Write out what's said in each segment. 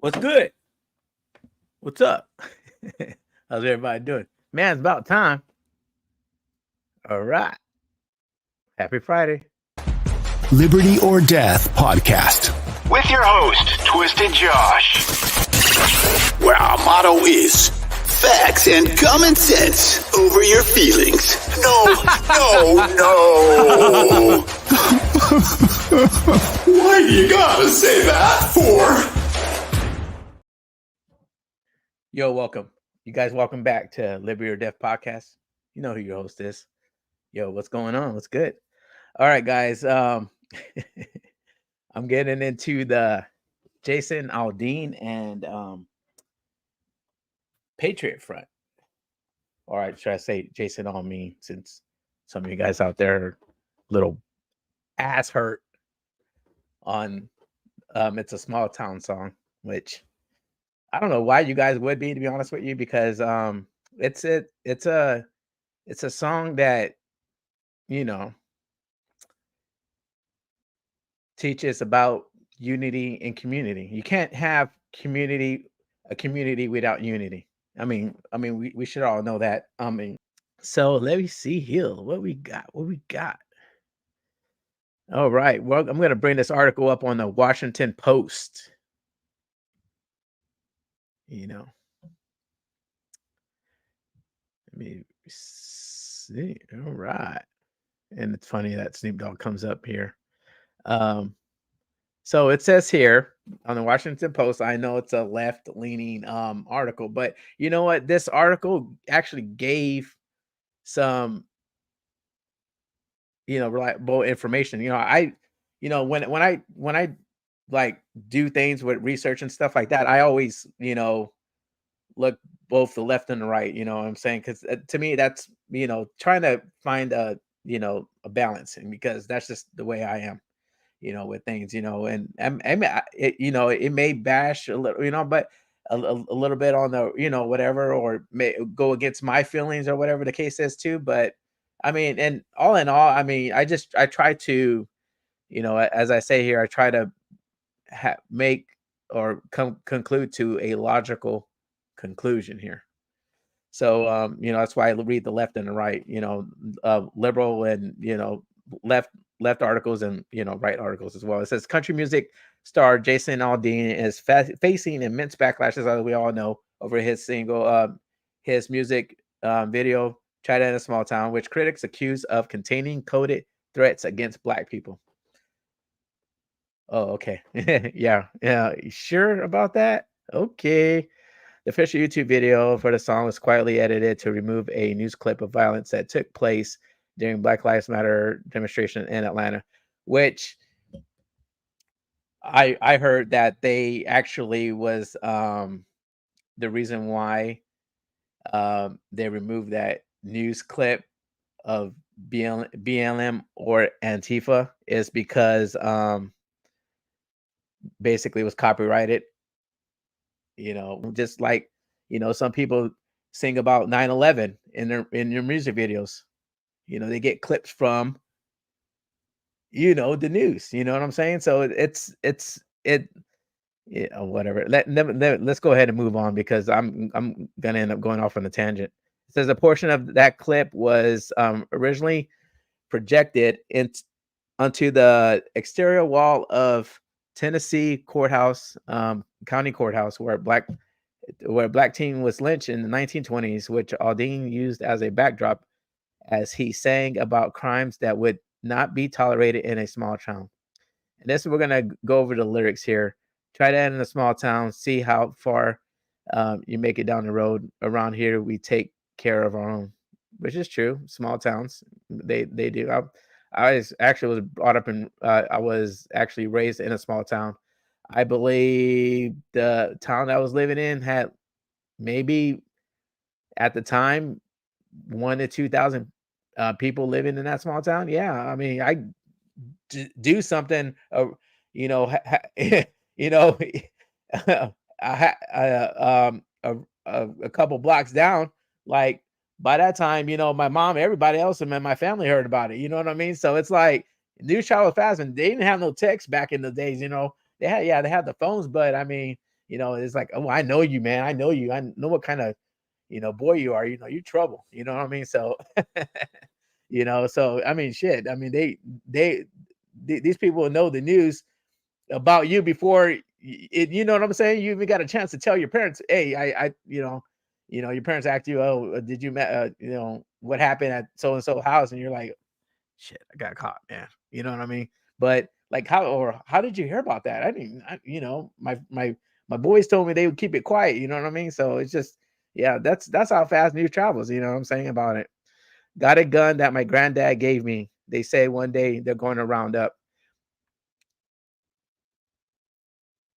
What's good? What's up? How's everybody doing? Man, it's about time. All right. Happy Friday. Liberty or Death podcast. With your host, Twisted Josh. Where our motto is facts and common sense over your feelings. No. Why do you gotta say that for? Yo, welcome. You guys welcome back to Liberty or Death podcast. You know who your host is. Yo, what's going on? What's good? All right, guys. I'm getting into the Jason Aldean and Patriot Front. All right, should I say Jason Almean, since some of you guys out there are little ass hurt on it's a small town song, which I don't know why you guys would be, to be honest with you, because it's a song that, you know, teaches about unity and community. You can't have a community without unity. I mean, we should all know that. So let me see here what we got. All right. Well, I'm going to bring this article up on the Washington Post. You know, let me see. All right. And it's funny that Snoop Dogg comes up here. So it says here on the Washington Post, I know it's a left-leaning article, but you know what? This article actually gave some, reliable information. When I like do things with research and stuff like that, I always, look both the left and the right, you know what I'm saying? Because to me, that's, trying to find a balance, and because that's just the way I am, with things, and it may bash a little, but a little bit on the, whatever, or may go against my feelings or whatever the case is too. But I mean, and all in all, I mean, I try to, as I say here, I try to make or conclude to a logical conclusion here. So, that's why I read the left and the right, liberal and, left articles and, right articles as well. It says country music star Jason Aldean is facing immense backlashes, as we all know, over his his music video, China in a Small Town, which critics accuse of containing coded threats against Black people. Oh, okay. Yeah. You sure about that? Okay. The official YouTube video for the song was quietly edited to remove a news clip of violence that took place during Black Lives Matter demonstration in Atlanta, which I heard that they actually was the reason why they removed that news clip of BLM or Antifa is because basically it was copyrighted. Just like, some people sing about 9/11 in their music videos. They get clips from, the news. You know what I'm saying? So whatever. Let's go ahead and move on, because I'm gonna end up going off on a tangent. It says a portion of that clip was originally projected onto the exterior wall of Tennessee courthouse, county courthouse, where a black teen was lynched in the 1920s, which Aldean used as a backdrop as he sang about crimes that would not be tolerated in a small town. And this, we're gonna go over the lyrics here. Try that in a small town, see how far you make it down the road. Around here, we take care of our own, which is true. Small towns, they do. I was brought up in. I was actually raised in a small town. I believe the town I was living in had maybe at the time 1 to 2,000 people living in that small town. Yeah, I mean, I do something, you know, you know, a couple blocks down. Like by that time, my mom, everybody else in my family heard about it. You know what I mean? So it's like news traveled fast, and they didn't have no text back in the days. They had the phones, but I mean, It's like, oh, I know you, man. I know you. I know what kind of, boy you are. You're trouble. You know what I mean? So, so I mean, shit. I mean, these people know the news about you before it. You know what I'm saying? You even got a chance to tell your parents, hey, your parents ask you, oh, did you met, what happened at so and so house, and you're like, shit, I got caught, man. You know what I mean? But like, how did you hear about that? I didn't, my boys told me they would keep it quiet. You know what I mean? So it's just, yeah, that's how fast news travels. You know what I'm saying about it? Got a gun that my granddad gave me. They say one day they're going to round up.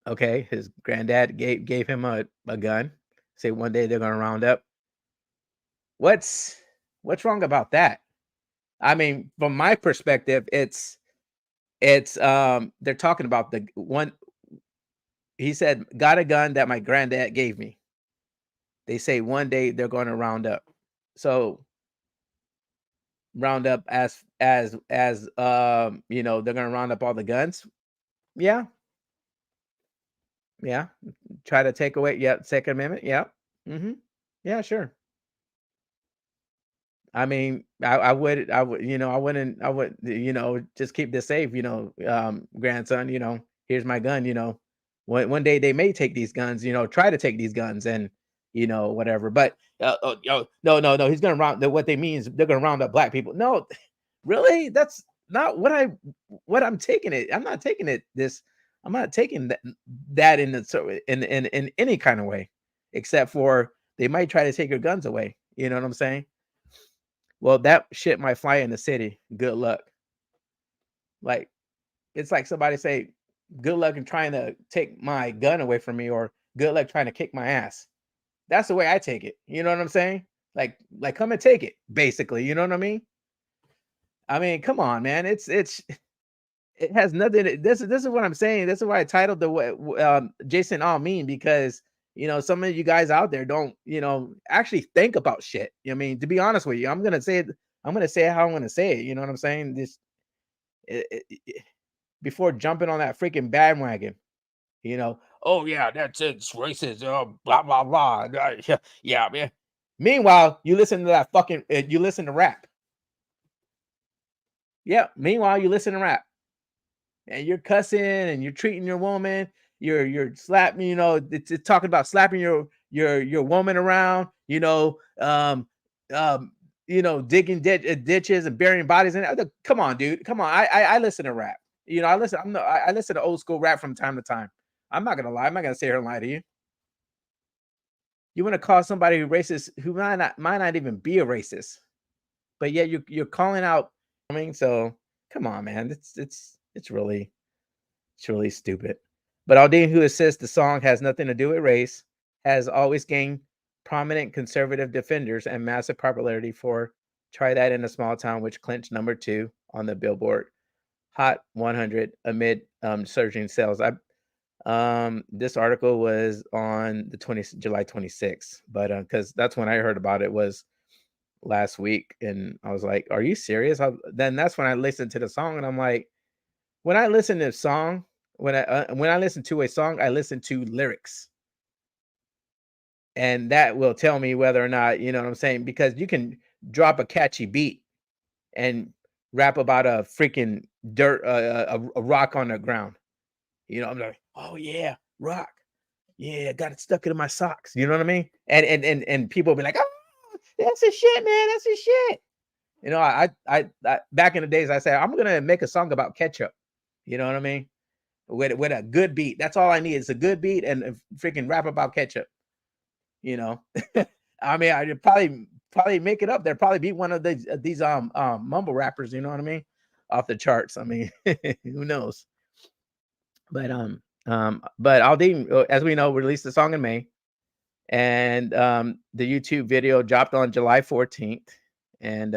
Okay, his granddad gave him a gun. Say one day they're going to round up. What's wrong about that? I mean, from my perspective, it's they're talking about the one. He said, got a gun that my granddad gave me. They say one day they're going to round up. So round up as they're going to round up all the guns. Yeah, yeah. Try to take away. Yeah, Second Amendment. Yeah. Mm-hmm. Yeah, sure. I mean, I would, just keep this safe, grandson, here's my gun, one day they may take these guns, try to take these guns and, whatever. But, no, he's going to what they mean is they're going to round up black people. No, really? That's not what I'm taking it. I'm not taking it I'm not taking that in in any kind of way, except for they might try to take your guns away. You know what I'm saying? Well, that shit might fly in the city. Good luck. Like, it's like somebody say, good luck in trying to take my gun away from me, or good luck trying to kick my ass. That's the way I take it. You know what I'm saying? Like come and take it, basically. You know what I mean? I mean, come on, man. It has nothing. This is what I'm saying. This is why I titled Jason Almean, because some of you guys out there don't actually think about shit. I mean, to be honest with you, I'm gonna say it. I'm gonna say it how I'm gonna say it. You know what I'm saying? Before jumping on that freaking bandwagon. Oh yeah, that's it. It's racist. Blah blah blah. Yeah, yeah, man. Meanwhile, you listen to that fucking. You listen to rap. Yeah. Meanwhile, you listen to rap. And you're cussing and you're treating your woman, you're slapping, it's talking about slapping your woman around, digging ditches and burying bodies in it. Come on, dude. Come on. I listen to rap. I listen to old school rap from time to time. I'm not gonna lie. I'm not gonna sit here and lie to you. You want to call somebody who racist who might not even be a racist, but yet you're calling out. I mean, so come on, man. It's really stupid. But Aldean, who insists the song has nothing to do with race, has always gained prominent conservative defenders and massive popularity for Try That in a Small Town, which clinched #2 on the Billboard Hot 100 amid surging sales. This article was on the July 26th, but because that's when I heard about it, was last week, and I was like, "Are you serious?" Then that's when I listened to the song, and I'm like, when I listen to a song, when I listen to a song, I listen to lyrics, and that will tell me whether or not you know what I'm saying. Because you can drop a catchy beat and rap about a freaking dirt, a rock on the ground. I'm like, oh yeah, rock, yeah, got it stuck into my socks. You know what I mean? And people be like, oh, that's a shit, man, that's a shit. I back in the days, I said I'm gonna make a song about ketchup. You know what I mean? With a good beat. That's all I need is a good beat and a freaking rap about ketchup. I mean, I'd probably make it up there. Probably be one of these mumble rappers. You know what I mean? Off the charts. I mean, who knows? But Aldean, as we know, released the song in May, and the YouTube video dropped on July 14th, and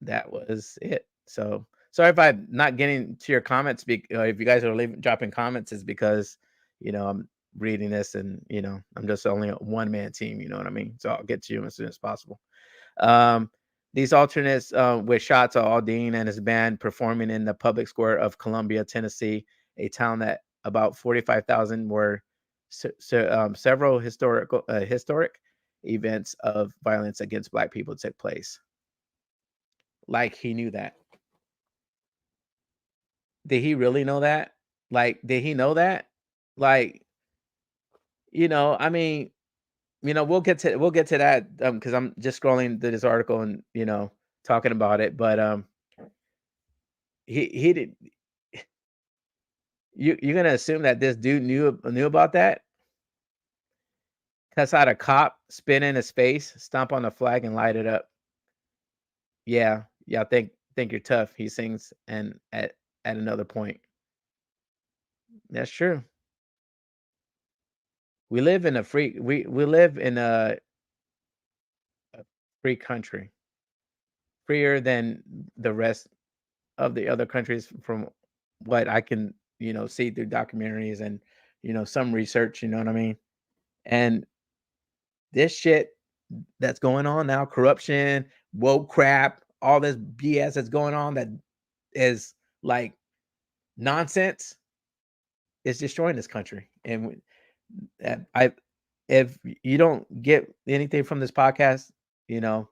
that was it. So sorry if I'm not getting to your comments. If you guys are dropping comments, is because I'm reading this, and I'm just only a one-man team. You know what I mean? So I'll get to you as soon as possible. These alternates with shots of Aldean and his band performing in the public square of Columbia, Tennessee, a town that about 45,000 were several historic events of violence against Black people took place. Like he knew that. Did he really know that? Like, did he know that? Like, I mean, we'll get to that because I'm just scrolling through this article and talking about it. But he did. You're gonna assume that this dude knew about that? Cuss out a cop, spit in his face, stomp on the flag, and light it up. Yeah, y'all think you're tough. He sings, and at another point, that's true. We live in a free we live in a free country, freer than the rest of the other countries from what I can see through documentaries and some research. You know what I mean? And this shit that's going on now, corruption, woke crap, all this BS that's going on that is like nonsense, is destroying this country. And I, if you don't get anything from this podcast, you know,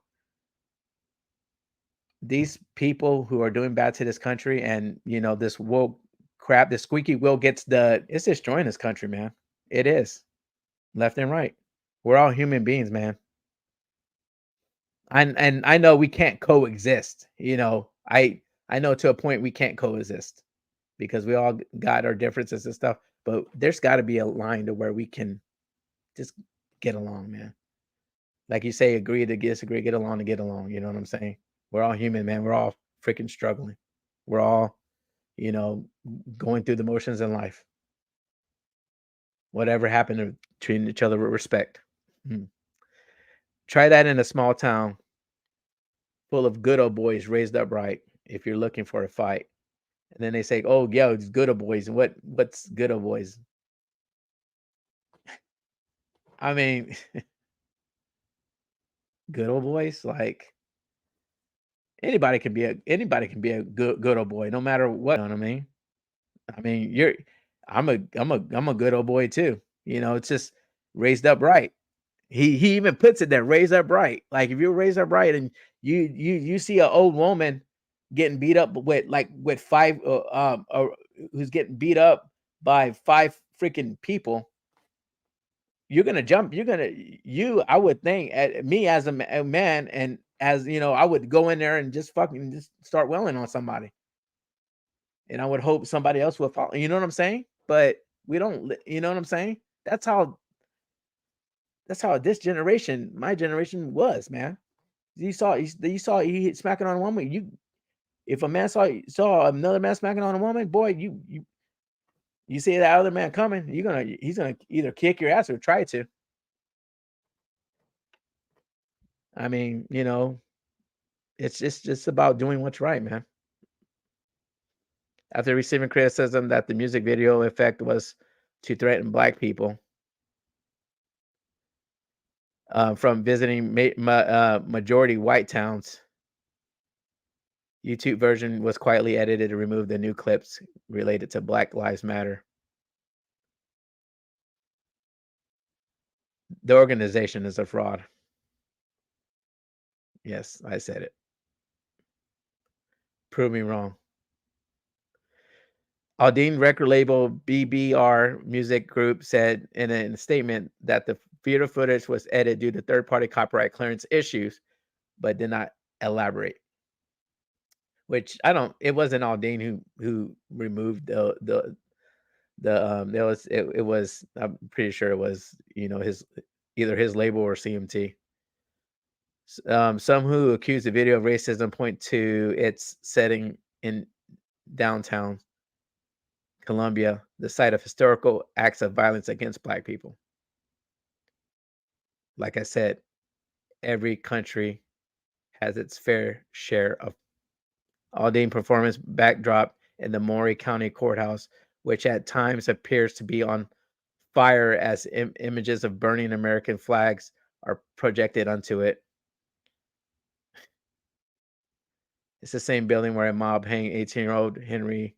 these people who are doing bad to this country and this woke crap, this squeaky wheel it's destroying this country, man. It is, left and right. We're all human beings, man. And I know we can't coexist. I know to a point we can't coexist because we all got our differences and stuff. But there's got to be a line to where we can just get along, man. Like you say, agree to disagree, get along to get along. You know what I'm saying? We're all human, man. We're all freaking struggling. We're all, you know, going through the motions in life. Whatever happened to treating each other with respect. Hmm. Try that in a small town full of good old boys raised up right if you're looking for a fight. And then they say, "Oh, yeah, it's good old boys." And what's good old boys? I mean, good old boys, like anybody can be a good old boy, no matter what. You know what I mean? I mean, I'm a good old boy too. It's just raised up right. He even puts it there, raised up right. Like if you're raised up right and you see an old woman getting beat up with five who's getting beat up by five freaking people, you're gonna jump. I would think at me as a man, and as I would go in there and just fucking just start wailing on somebody, and I would hope somebody else will follow. You know what I'm saying? But we don't. You know what I'm saying? That's how this generation, my generation, was, man. You saw he smacking on a woman. If a man saw another man smacking on a woman, boy, you see that other man coming, he's gonna either kick your ass or try to. I mean, it's just about doing what's right, man. After receiving criticism that the music video effect was to threaten Black people from visiting majority white towns, YouTube version was quietly edited to remove the new clips related to Black Lives Matter. The organization is a fraud. Yes, I said it. Prove me wrong. Aldine record label BBR Music Group said in a statement that the video footage was edited due to third-party copyright clearance issues, but did not elaborate. Which I don't. It wasn't Aldine who removed it was. I'm pretty sure it was his either his label or CMT. Some who accuse the video of racism point to its setting in downtown Colombia, the site of historical acts of violence against Black people. Like I said, every country has its fair share of Aldine performance backdrop in the Maury County Courthouse, which at times appears to be on fire as images of burning American flags are projected onto it. It's the same building where a mob hanged 18-year-old Henry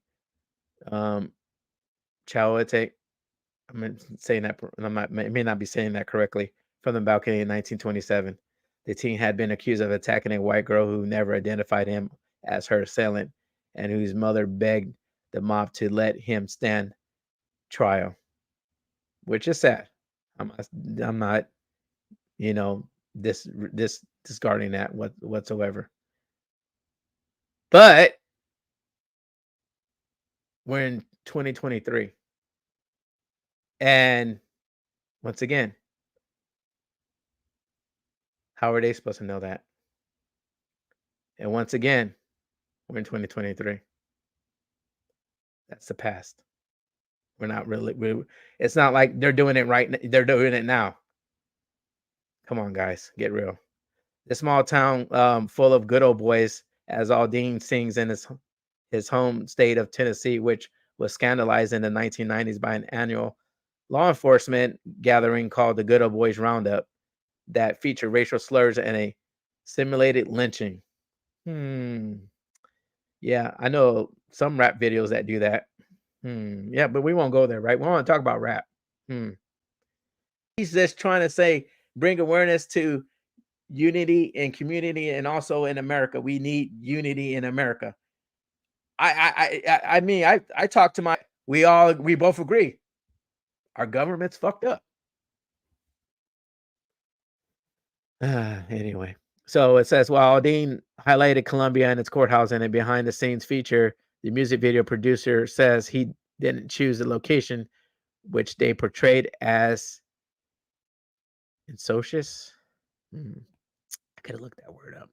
um, Chawate. I'm saying that may not be saying that correctly. From the balcony in 1927, the teen had been accused of attacking a white girl who never identified him as her assailant, and whose mother begged the mob to let him stand trial, which is sad. I'm not, you know, this discarding that whatsoever. But we're in 2023, and once again, how are they supposed to know that? And once again, we're in 2023. That's the past. We're not really. It's not like they're doing it right. They're doing it now. Come on, guys, get real. The small town full of good old boys, as Aldean sings in his home state of Tennessee, which was scandalized in the 1990s by an annual law enforcement gathering called the Good Old Boys Roundup that featured racial slurs and a simulated lynching. Yeah, I know some rap videos that do that. Yeah, but we won't go there, right? We want to talk about rap. He's just trying to say, bring awareness to unity and community, and also in America. We need unity in America. I mean, I talked to we both agree. Our government's fucked up. Anyway, so it says, while Dean highlighted Columbia and its courthouse in a behind the scenes feature, the music video producer says he didn't choose the location, which they portrayed as insocious. I could have looked that word up.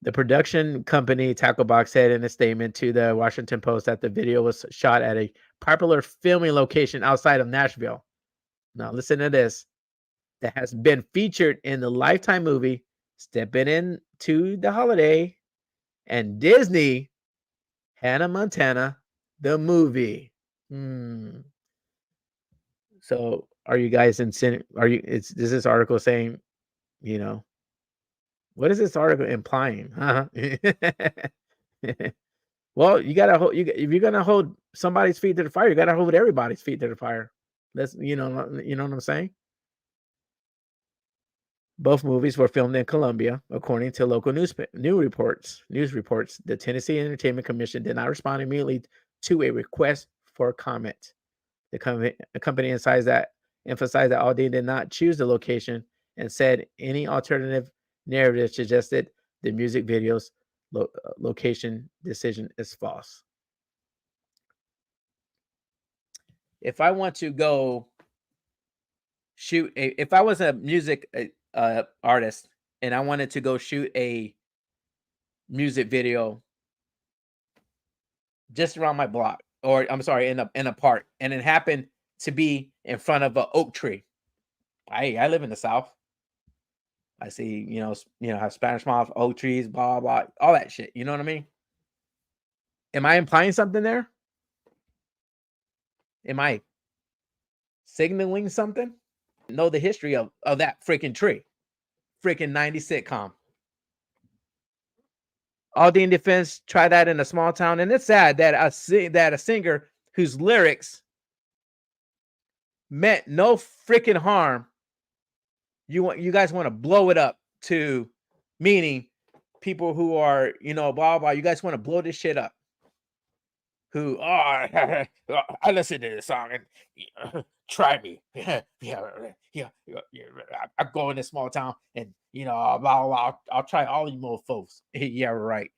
The production company Tackle Box said in a statement to the Washington Post that the video was shot at a popular filming location outside of Nashville. Now listen to this. That has been featured in the Lifetime movie Stepping Into the Holiday and Disney Hannah Montana the movie. So are you guys in sin? Is this article saying, you know, what is this article implying? Well, you gotta hold. If you're gonna hold somebody's feet to the fire, you gotta hold everybody's feet to the fire. That's you know what I'm saying. Both movies were filmed in Columbia, according to local news reports. The Tennessee Entertainment Commission did not respond immediately to a request for comment. The company emphasized that Aldean did not choose the location and said any alternative narrative suggested the music video's location decision is false. If I want to go shoot if I was a music artist and I wanted to go shoot a music video just around my block, or I'm sorry, in a park, and it happened to be in front of an oak tree. I live in the South. I see, have Spanish moss, oak trees, blah, blah, all that shit. You know what I mean? Am I implying something there? Am I signaling something? Know the history of that freaking tree. Freaking 90s sitcom. Aldean Defense tried that in a small town, and it's sad that a singer whose lyrics meant no freaking harm, you guys want to blow it up to meaning people who are, blah, blah, you guys want to blow this shit up. Who, I listened to this song and try me. Yeah. I go in this small town and, I'll try all you mofos. Yeah, right.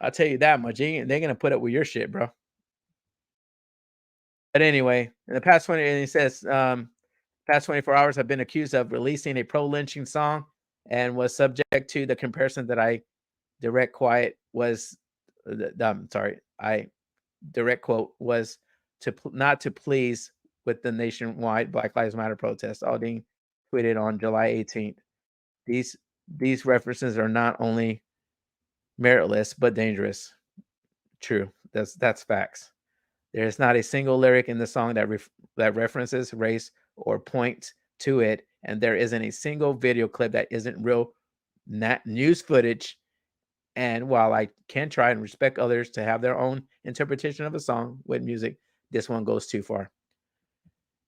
I'll tell you that much. They're going to put up with your shit, bro. But anyway, in the past 20, and he says, past 24 hours have been accused of releasing a pro-lynching song and was subject to the comparison that I direct quote was not to please with the nationwide Black Lives Matter protest. Aldean tweeted on July 18th. These references are not only meritless but dangerous. True, that's facts. There is not a single lyric in the song that references race or points to it, and there isn't a single video clip that isn't real news footage And while I can try and respect others to have their own interpretation of a song with music, this one goes too far.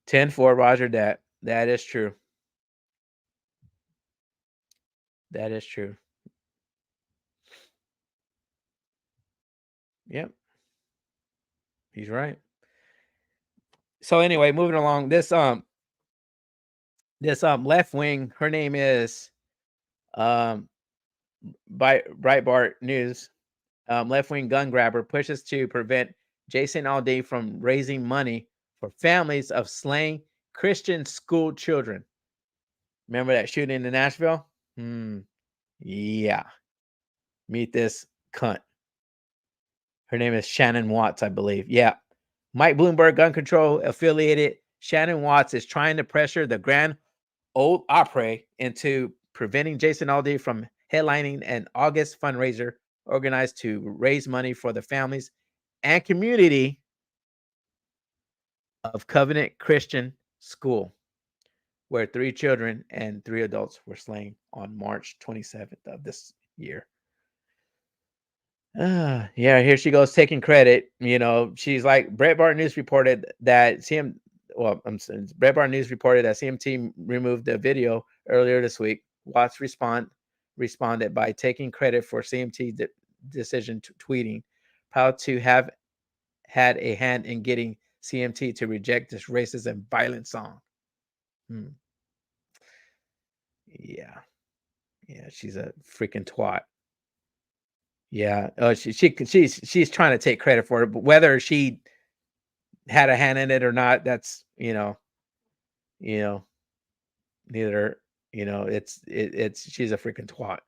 10-4, Roger that. That is true. That is true. Yep, he's right. So anyway, moving along, this left wing, her name is um Breitbart News. Left wing gun grabber pushes to prevent Jason Aldean from raising money for families of slain Christian school children. Remember that shooting in Nashville? Yeah. Meet this cunt. Her name is Shannon Watts, I believe. Yeah. Mike Bloomberg gun control affiliated Shannon Watts is trying to pressure the Grand Ole Opry into preventing Jason Aldean from headlining an August fundraiser organized to raise money for the families and community of Covenant Christian School, where 3 children and 3 adults were slain on March 27th of this year. Yeah, here she goes taking credit. She's like, Breitbart News reported that Breitbart News reported that CMT removed the video earlier this week. Watts responded by taking credit for CMT decision, tweeting, proud to have had a hand in getting CMT to reject this racist and violent song. Yeah. Yeah, she's a freaking twat. Yeah. She's trying to take credit for it, but whether she had a hand in it or not, that's neither, it's she's a freaking twat.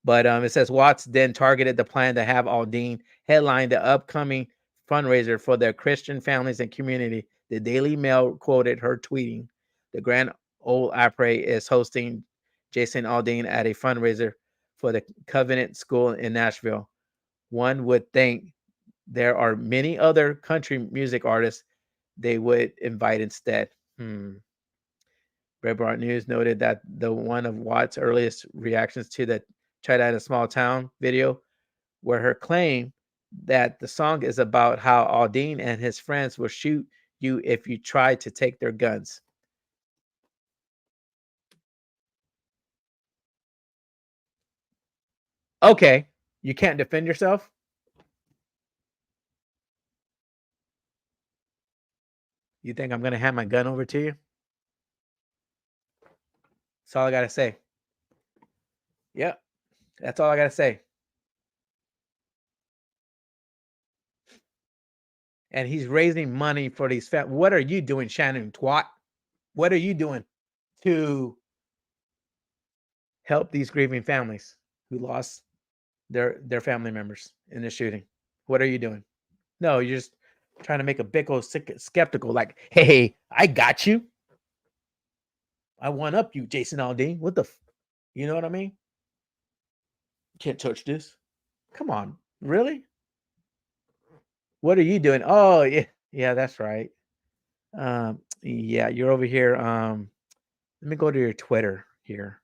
But it says Watts then targeted the plan to have Aldean headline the upcoming fundraiser for their Christian families and community. The Daily Mail quoted her tweeting, "The Grand Ole Opry is hosting Jason Aldean at a fundraiser for the Covenant School in Nashville. One would think there are many other country music artists they would invite instead." Breitbart News noted that the one of Watts' earliest reactions to the China in a Small Town video were her claim that the song is about how Aldean and his friends will shoot you if you try to take their guns. Okay, you can't defend yourself? You think I'm going to hand my gun over to you? That's all I got to say. Yep, that's all I got to say. And he's raising money for these what are you doing, Shannon twat? What are you doing to help these grieving families who lost their family members in the shooting? What are you doing? No, you're just trying to make a big old skeptical, like, hey, I got you. I one up you, Jason Aldean. What the you know what I mean? Can't touch this. Come on, really? What are you doing? Oh, yeah, that's right. Yeah, you're over here. Let me go to your Twitter here,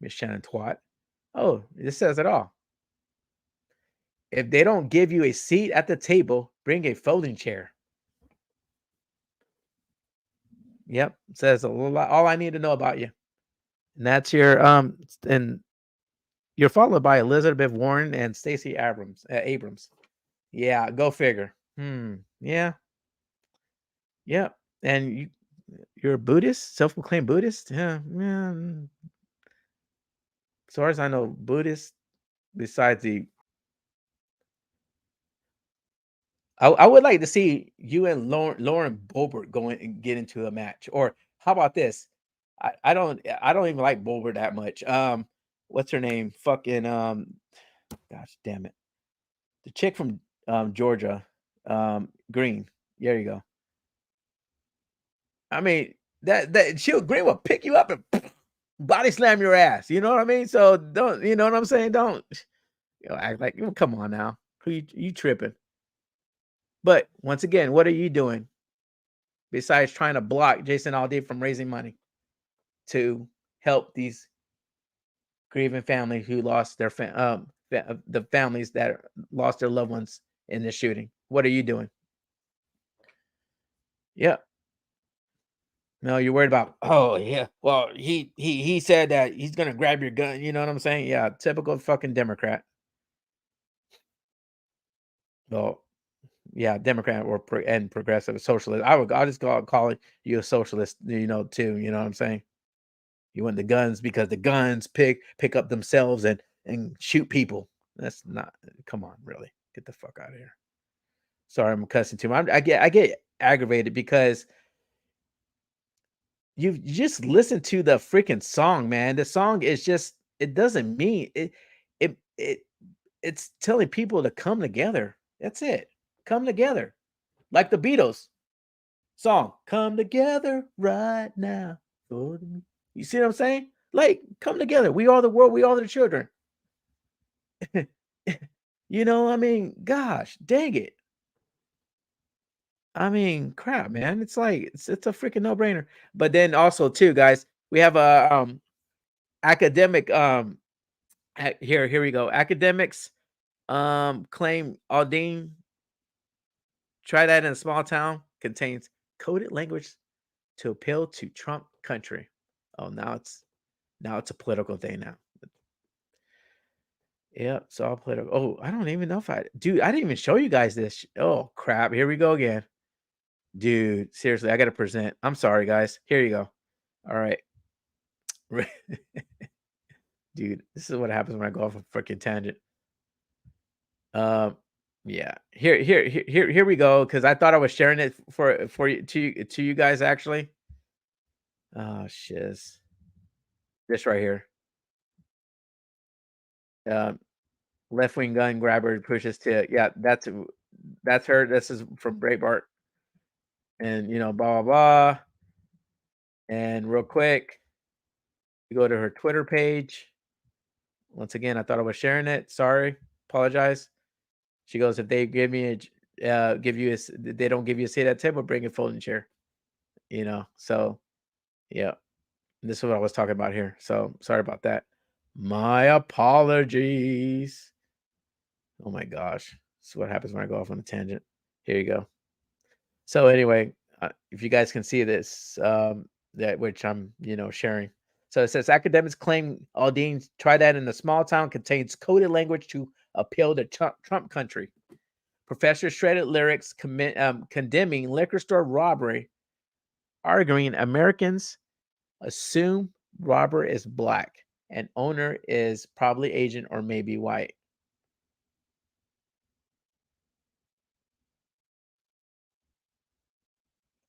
Miss Shannon Twat. Oh, this says it all. If they don't give you a seat at the table, bring a folding chair. Yep, says a lot. All I need to know about you, and that's your and you're followed by Elizabeth Warren and Stacey Abrams. Abrams. Yeah, go figure. Yeah. Yep. And you're a Buddhist, self-proclaimed Buddhist. Yeah. Yeah. As far as I know, Buddhist. Besides I would like to see you and Lauren Boebert go in and get into a match. Or how about this? I don't even like Boebert that much. What's her name? Fucking gosh damn it. The chick from Georgia, Green. There you go. I mean, that she'll Green will pick you up and body slam your ass. You know what I mean? So don't you know what I'm saying? Don't act like come on now. Who you tripping? But once again, what are you doing besides trying to block Jason Aldean from raising money to help these grieving families who lost their the families that lost their loved ones in the shooting. What are you doing? Yeah. No, you're worried about, oh yeah. Well, he said that he's gonna grab your gun. You know what I'm saying? Yeah, typical fucking Democrat. Well, yeah, Democrat or and progressive socialist. I'll just call it you a socialist, too. You know what I'm saying? You want the guns because the guns pick up themselves and shoot people. That's not. Come on, really, get the fuck out of here. Sorry, I'm cussing too much. I get aggravated because you just listen to the freaking song, man. The song is just it doesn't mean it it's telling people to come together. That's it. Come together. Like the Beatles song. Come together right now. You see what I'm saying? Like, come together. We are the world, we are the children. I mean, gosh, dang it. I mean, crap, man. It's like it's a freaking no-brainer. But then also too, guys, we have a academic here we go. Academics claim Aldine, try that in a small town, contains coded language to appeal to Trump country. Oh, now it's a political thing now. Yeah, it's all political. Oh, I don't even know if I didn't even show you guys this. Oh crap, here we go again. Dude, seriously, I gotta present. I'm sorry, guys. Here you go. All right. Dude, this is what happens when I go off a freaking tangent. Um, yeah. Here we go. Because I thought I was sharing it for you to you guys actually. Oh shiz. This right here. Um, left wing gun grabber pushes to that's her. This is from Breitbart, and blah blah blah. And real quick, you go to her Twitter page. Once again, I thought I was sharing it. Sorry, apologize. She goes, if they give me they don't give you a seat at the table, bring a folding chair. So yeah, this is what I was talking about here. So sorry about that. My apologies. Oh my gosh, this is what happens when I go off on a tangent. Here you go. So anyway, if you guys can see this, that which I'm sharing. So it says academics claim Aldine try that in a small town contains coded language to appeal to Trump country. Professor shredded lyrics condemning liquor store robbery, arguing Americans assume robber is black and owner is probably Asian or maybe white.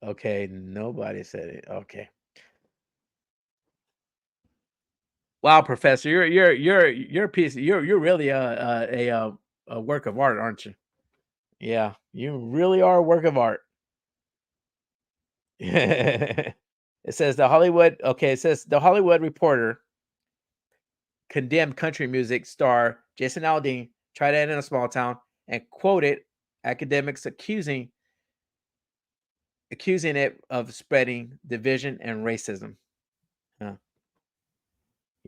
Okay, nobody said it. Okay. Wow, Professor, you're a piece. You're really a work of art, aren't you? Yeah, you really are a work of art. It says the Hollywood. Okay, it says the Hollywood Reporter condemned country music star Jason Aldean tried that in a small town and quoted academics accusing it of spreading division and racism. Huh.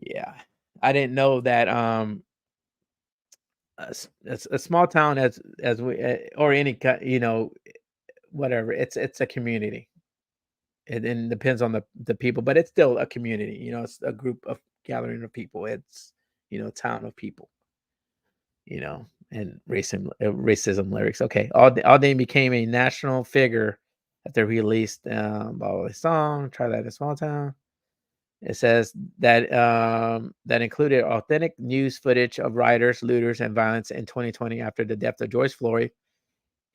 Yeah, I didn't know that. A small town as we or any whatever. It's a community. It depends on the people, but it's still a community. It's a group of gathering of people. It's town of people. And racism lyrics. Okay, Aldean became a national figure after he released blah, blah, song. Try that in a small town. It says that included authentic news footage of rioters, looters, and violence in 2020 after the death of George Floyd.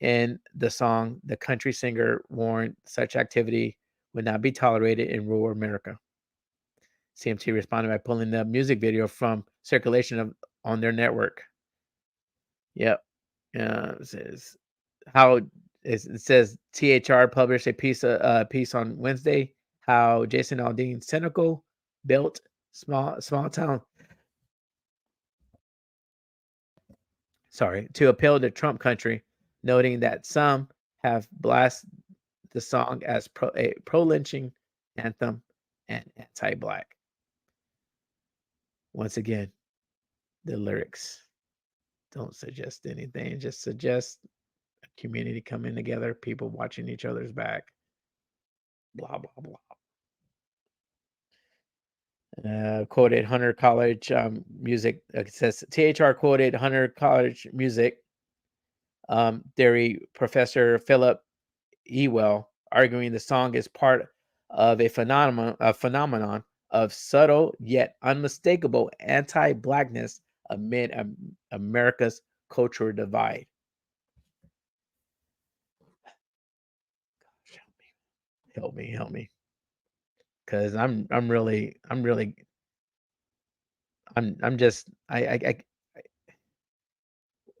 In the song, the country singer warned such activity would not be tolerated in rural America. CMT responded by pulling the music video from circulation on their network. Yep. It says it says THR published a piece on Wednesday how Jason Aldean's cynical built small town to appeal to Trump country, noting that some have blasted the song as a pro-lynching anthem and anti-black. Once again, the lyrics. Don't suggest anything. Just suggest a community coming together, people watching each other's back. Blah blah blah. Quoted Hunter College music. It says THR quoted Hunter College music theory professor Philip Ewell, arguing the song is part of a phenomenon of subtle yet unmistakable anti-blackness amid America's cultural divide. Help me, because I'm just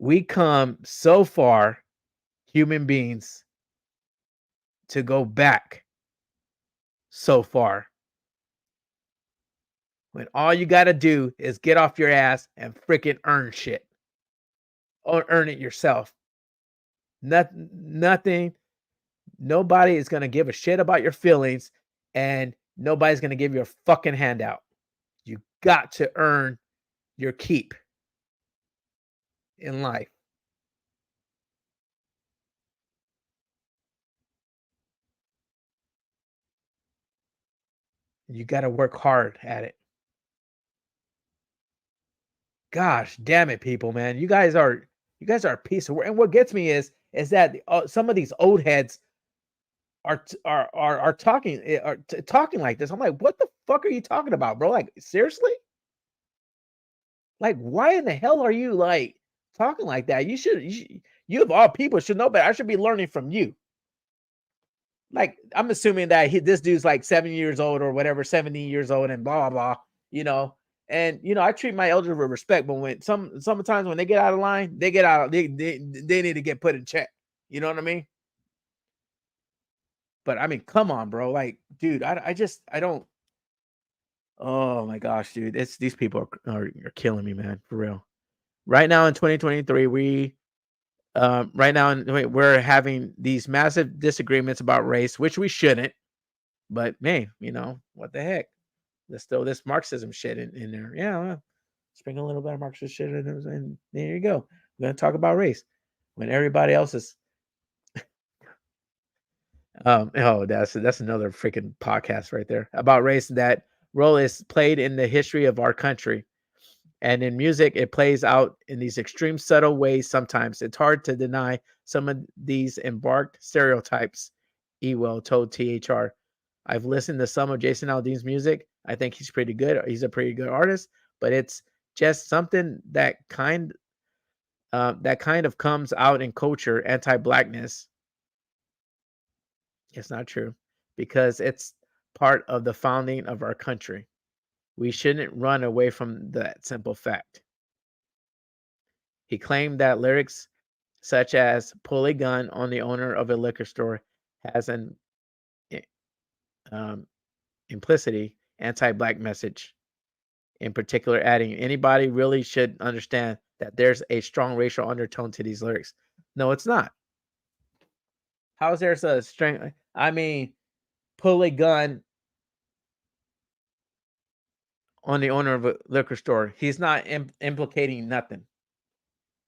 we come so far, human beings, to go back so far when all you got to do is get off your ass and freaking earn shit or earn it yourself. Nothing, nobody is going to give a shit about your feelings, and nobody's going to give you a fucking handout. You got to earn your keep in life. You got to work hard at it. Gosh damn it, people, man. You guys are a piece of work. And what gets me is that some of these old heads are talking talking like this. I'm like, what the fuck are you talking about, bro? Like, seriously? Like, why in the hell are you like talking like that? You of all people should know better. I should be learning from you. Like, I'm assuming that this dude's like 7 years old or whatever, 70 years old, and blah blah, you know. And I treat my elders with respect, but when sometimes when they get out of line, they get out. They need to get put in check. You know what I mean? But I mean, come on, bro. Like, dude, I don't. Oh my gosh, dude, it's these people are killing me, man, for real. Right now in 2023, we're having these massive disagreements about race, which we shouldn't. But man, what the heck? There's still this Marxism shit in there. Yeah, well, sprinkle a little bit of Marxist shit in there, and there you go. We're gonna talk about race when everybody else is. Oh, that's another freaking podcast right there about race. That role is played in the history of our country, and in music, it plays out in these extreme subtle ways. Sometimes it's hard to deny some of these embarked stereotypes. Ewell told THR, "I've listened to some of Jason Aldean's music. I think he's pretty good. He's a pretty good artist, but it's just something that kind of comes out in culture, anti-blackness. It's not true because it's part of the founding of our country. We shouldn't run away from that simple fact." He claimed that lyrics such as "pull a gun on the owner of a liquor store" has an i- um, implicitly anti-black message. In particular, adding, "Anybody really should understand that there's a strong racial undertone to these lyrics." No, it's not. How is there a strength? I mean, pull a gun on the owner of a liquor store. He's not implicating nothing.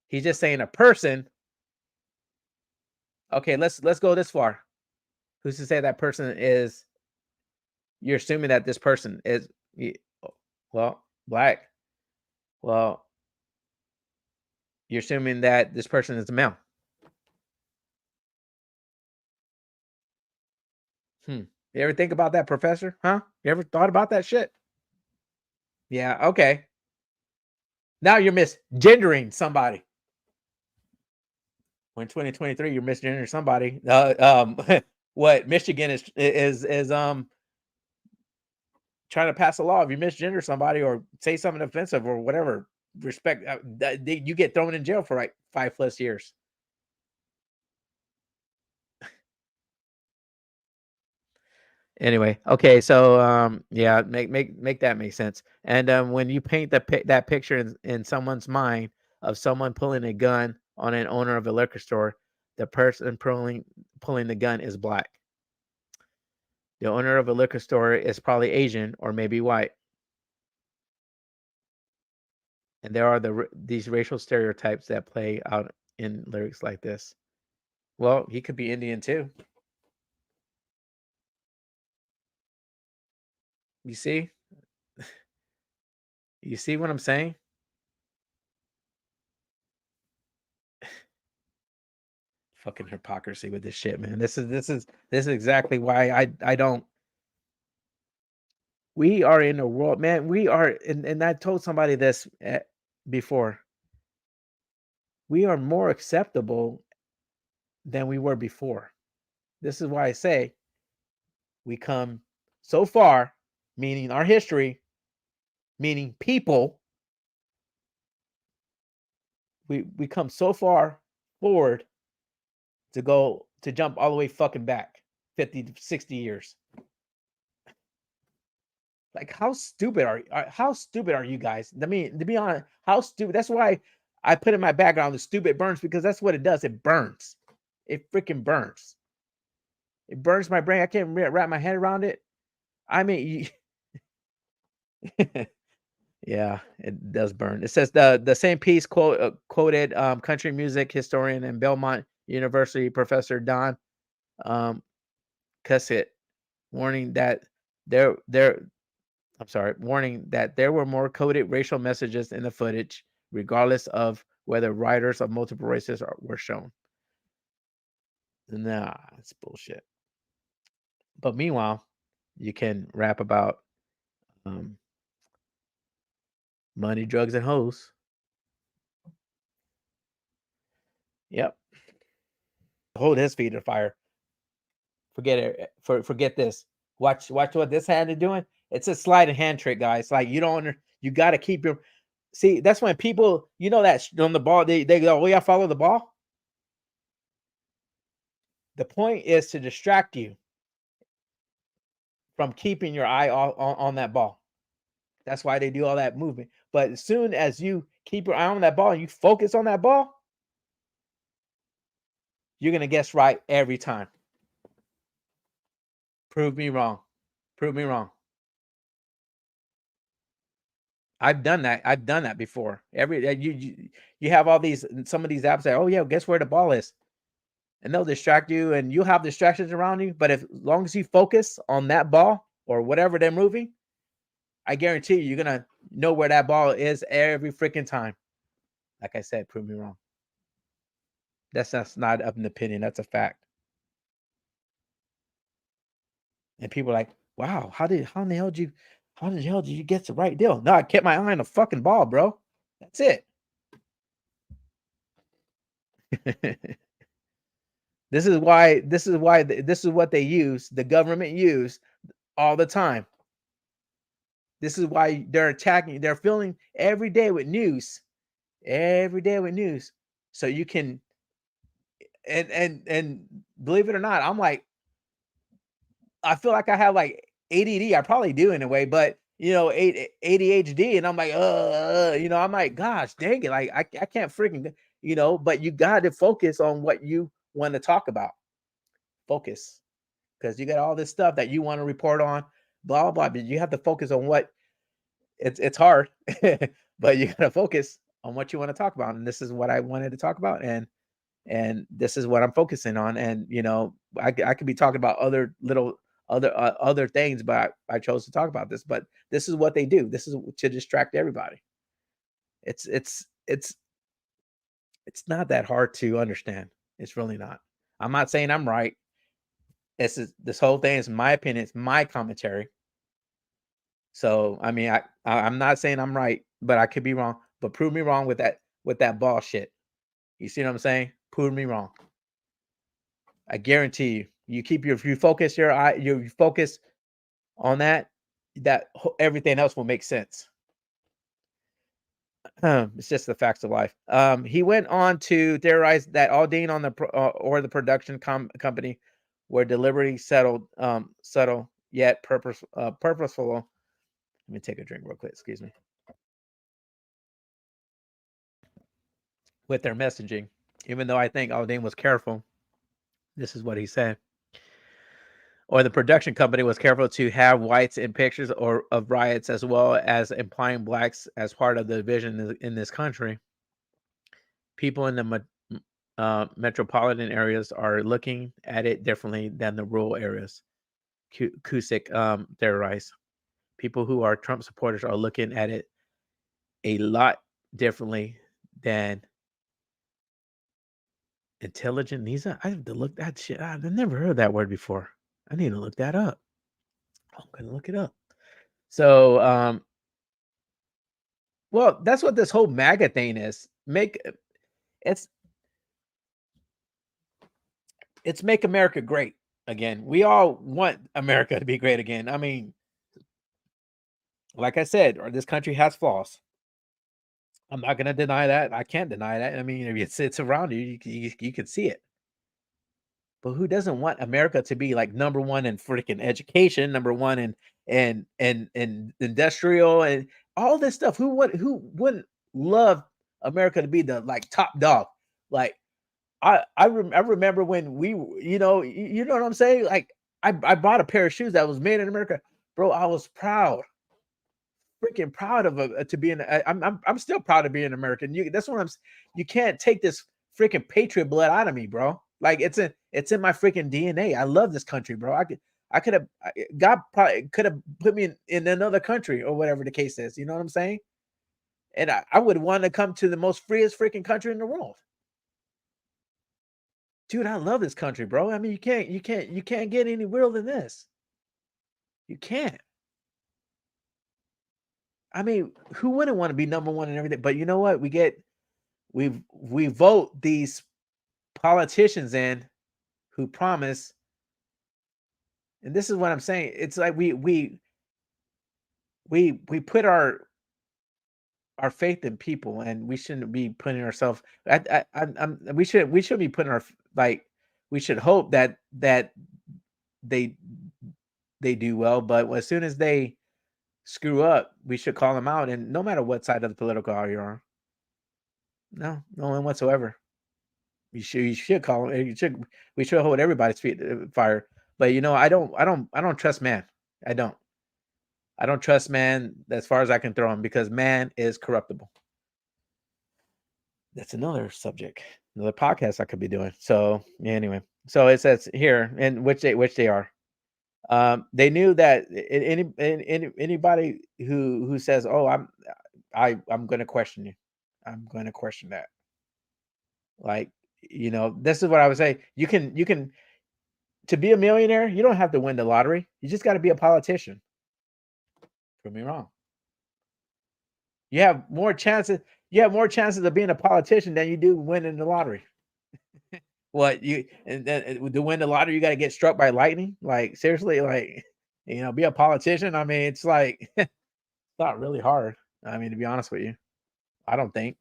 He's just saying a person. Okay, let's go this far. Who's to say that person is? You're assuming that this person is, well, black. Well, you're assuming that this person is a male. You ever think about that, professor? Huh? You ever thought about that shit? Yeah. Okay. Now you're misgendering somebody. When 2023, you're misgendering somebody. What Michigan is trying to pass a law. If you misgender somebody or say something offensive or whatever, respect, you get thrown in jail for like 5+ years. Anyway, okay, so yeah, make that make sense. And when you paint that picture in someone's mind of someone pulling a gun on an owner of a liquor store, the person pulling the gun is black. The owner of a liquor store is probably Asian or maybe white. And there are these racial stereotypes that play out in lyrics like this. Well, he could be Indian too. You see? You see what I'm saying? Fucking hypocrisy with this shit, man. This is exactly why I don't. We are in a world, man. We are, and I told somebody this before. We are more acceptable than we were before. This is why I say we come so far, meaning our history, meaning people. We come so far forward to jump all the way fucking back 50 to 60 years. Like, how stupid are you guys? I mean, to be honest, how stupid. That's why I put in my background the stupid burns, because that's what it does. It burns. It freaking burns. It burns my brain. I can't wrap my head around it. I mean, yeah, it does burn. It says the same piece quoted country music historian and Belmont University professor Don Cussett, warning that there warning that there were more coded racial messages in the footage, regardless of whether writers of multiple races were shown. Nah, it's bullshit. But meanwhile, you can rap about money, drugs, and hoes. Yep. Hold his feet to fire. Forget it. Forget this. Watch what this hand is doing. It's a sleight of hand trick, guys. Like, you got to keep your. See, that's when people, that on the ball, they go, oh yeah, follow the ball. The point is to distract you from keeping your eye on that ball. That's why they do all that movement. But as soon as you keep your eye on that ball and you focus on that ball, you're going to guess right every time. Prove me wrong. Prove me wrong. I've done that before. You have all these, some of these apps that, oh yeah, guess where the ball is, and they'll distract you, and you'll have distractions around you. But as long as you focus on that ball or whatever they're moving, I guarantee you're gonna know where that ball is every freaking time. Like I said, prove me wrong. That's not an opinion. That's a fact. And people are like, wow, how in the hell did you get the right deal? No, I kept my eye on the fucking ball, bro. That's it. This is what they use, the government use all the time. This is why they're attacking, they're filling every day with news. So you can, and believe it or not, I'm like, I feel like I have like ADD. I probably do in a way, but ADHD, and I'm like, I'm like, gosh, dang it, like I can't freaking, but you got to focus on what you want to talk about. Focus, because you got all this stuff that you want to report on, blah blah blah. But you have to focus on what it's hard, but you got to focus on what you want to talk about. And this is what I wanted to talk about, and this is what I'm focusing on. And I could be talking about other things, but I chose to talk about this. But this is what they do. This is to distract everybody. It's not that hard to understand. It's really not. I'm not saying I'm right. This whole thing is my opinion. It's my commentary. So I mean, I'm not saying I'm right, but I could be wrong. But prove me wrong with that bullshit. You see what I'm saying? Prove me wrong. I guarantee you. If you focus you focus on that everything else will make sense. It's just the facts of life. He went on to theorize that Aldine on the or the production company were deliberately subtle yet purposeful. Let me take a drink real quick. Excuse me. With their messaging, even though I think Aldine was careful, this is what he said. or the production company was careful to have whites in pictures or of riots as well as implying blacks as part of the vision in this country. People in the metropolitan areas are looking at it differently than the rural areas. Cusick theorized. People who are Trump supporters are looking at it a lot differently than intelligent. I have to look that shit. I've never heard that word before. I need to look that up. I'm gonna look it up. So, well, that's what this whole MAGA thing is. It's it's make America great again. We all want America to be great again. I mean, like I said, this country has flaws. I'm not gonna deny that. I can't deny that. I mean, if it's around you can see it. But who doesn't want America to be like number one in freaking education, number one in industrial and all this stuff? Who wouldn't love America to be the like top dog? Like I remember when you know what I'm saying? Like I bought a pair of shoes that was made in America, bro. I was proud, freaking proud of to be in. I'm still proud of being American. That's what You can't take this freaking patriot blood out of me, bro. Like it's in my freaking DNA. I love this country, bro. I could have God probably could have put me in another country or whatever the case is. You know what I'm saying? And I would want to come to the most freest freaking country in the world. Dude, I love this country, bro. I mean, you can't get any realer than this. You can't. I mean, who wouldn't want to be number one and everything? But you know what? We vote these politicians in who promise, and this is what I'm saying. It's like we put our faith in people, and we shouldn't be putting ourselves. We should be putting our like. We should hope that they do well, but as soon as they screw up, we should call them out, and no matter what side of the political aisle you're on. No one whatsoever. You should call them. We should hold everybody's feet fire. But I don't trust man. I don't. I don't trust man as far as I can throw him because man is corruptible. That's another subject, another podcast I could be doing. So anyway, so it says here, and which they are. They knew that anybody who says, "Oh, I'm going to question you," I'm going to question that. Like, this is what I would say. You can to be a millionaire, you don't have to win the lottery. You just got to be a politician. Prove me wrong. You have more chances. You have more chances of being a politician than you do winning the lottery. What you and then to win the lottery, you got to get struck by lightning. Like seriously, like be a politician. I mean, it's like it's not really hard. I mean, to be honest with you, I don't think.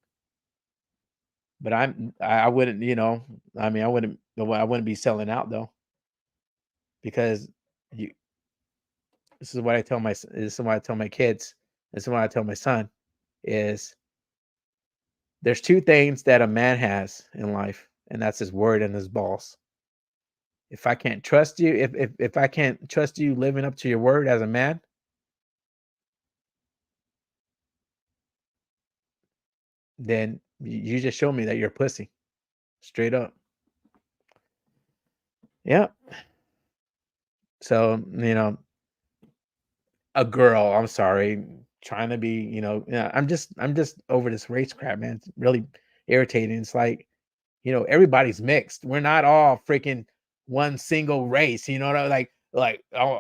But I wouldn't. I mean, I wouldn't be selling out though, because you. This is what I tell this is what I tell my kids. This is what I tell my son is there's two things that a man has in life, and that's his word and his balls. If I can't trust you, if I can't trust you living up to your word as a man, then you just show me that you're a pussy. Straight up. Yeah. So, a girl, I'm sorry, trying to be, yeah, I'm just over this race crap, man. It's really irritating. It's like, everybody's mixed. We're not all freaking one single race. You know what like oh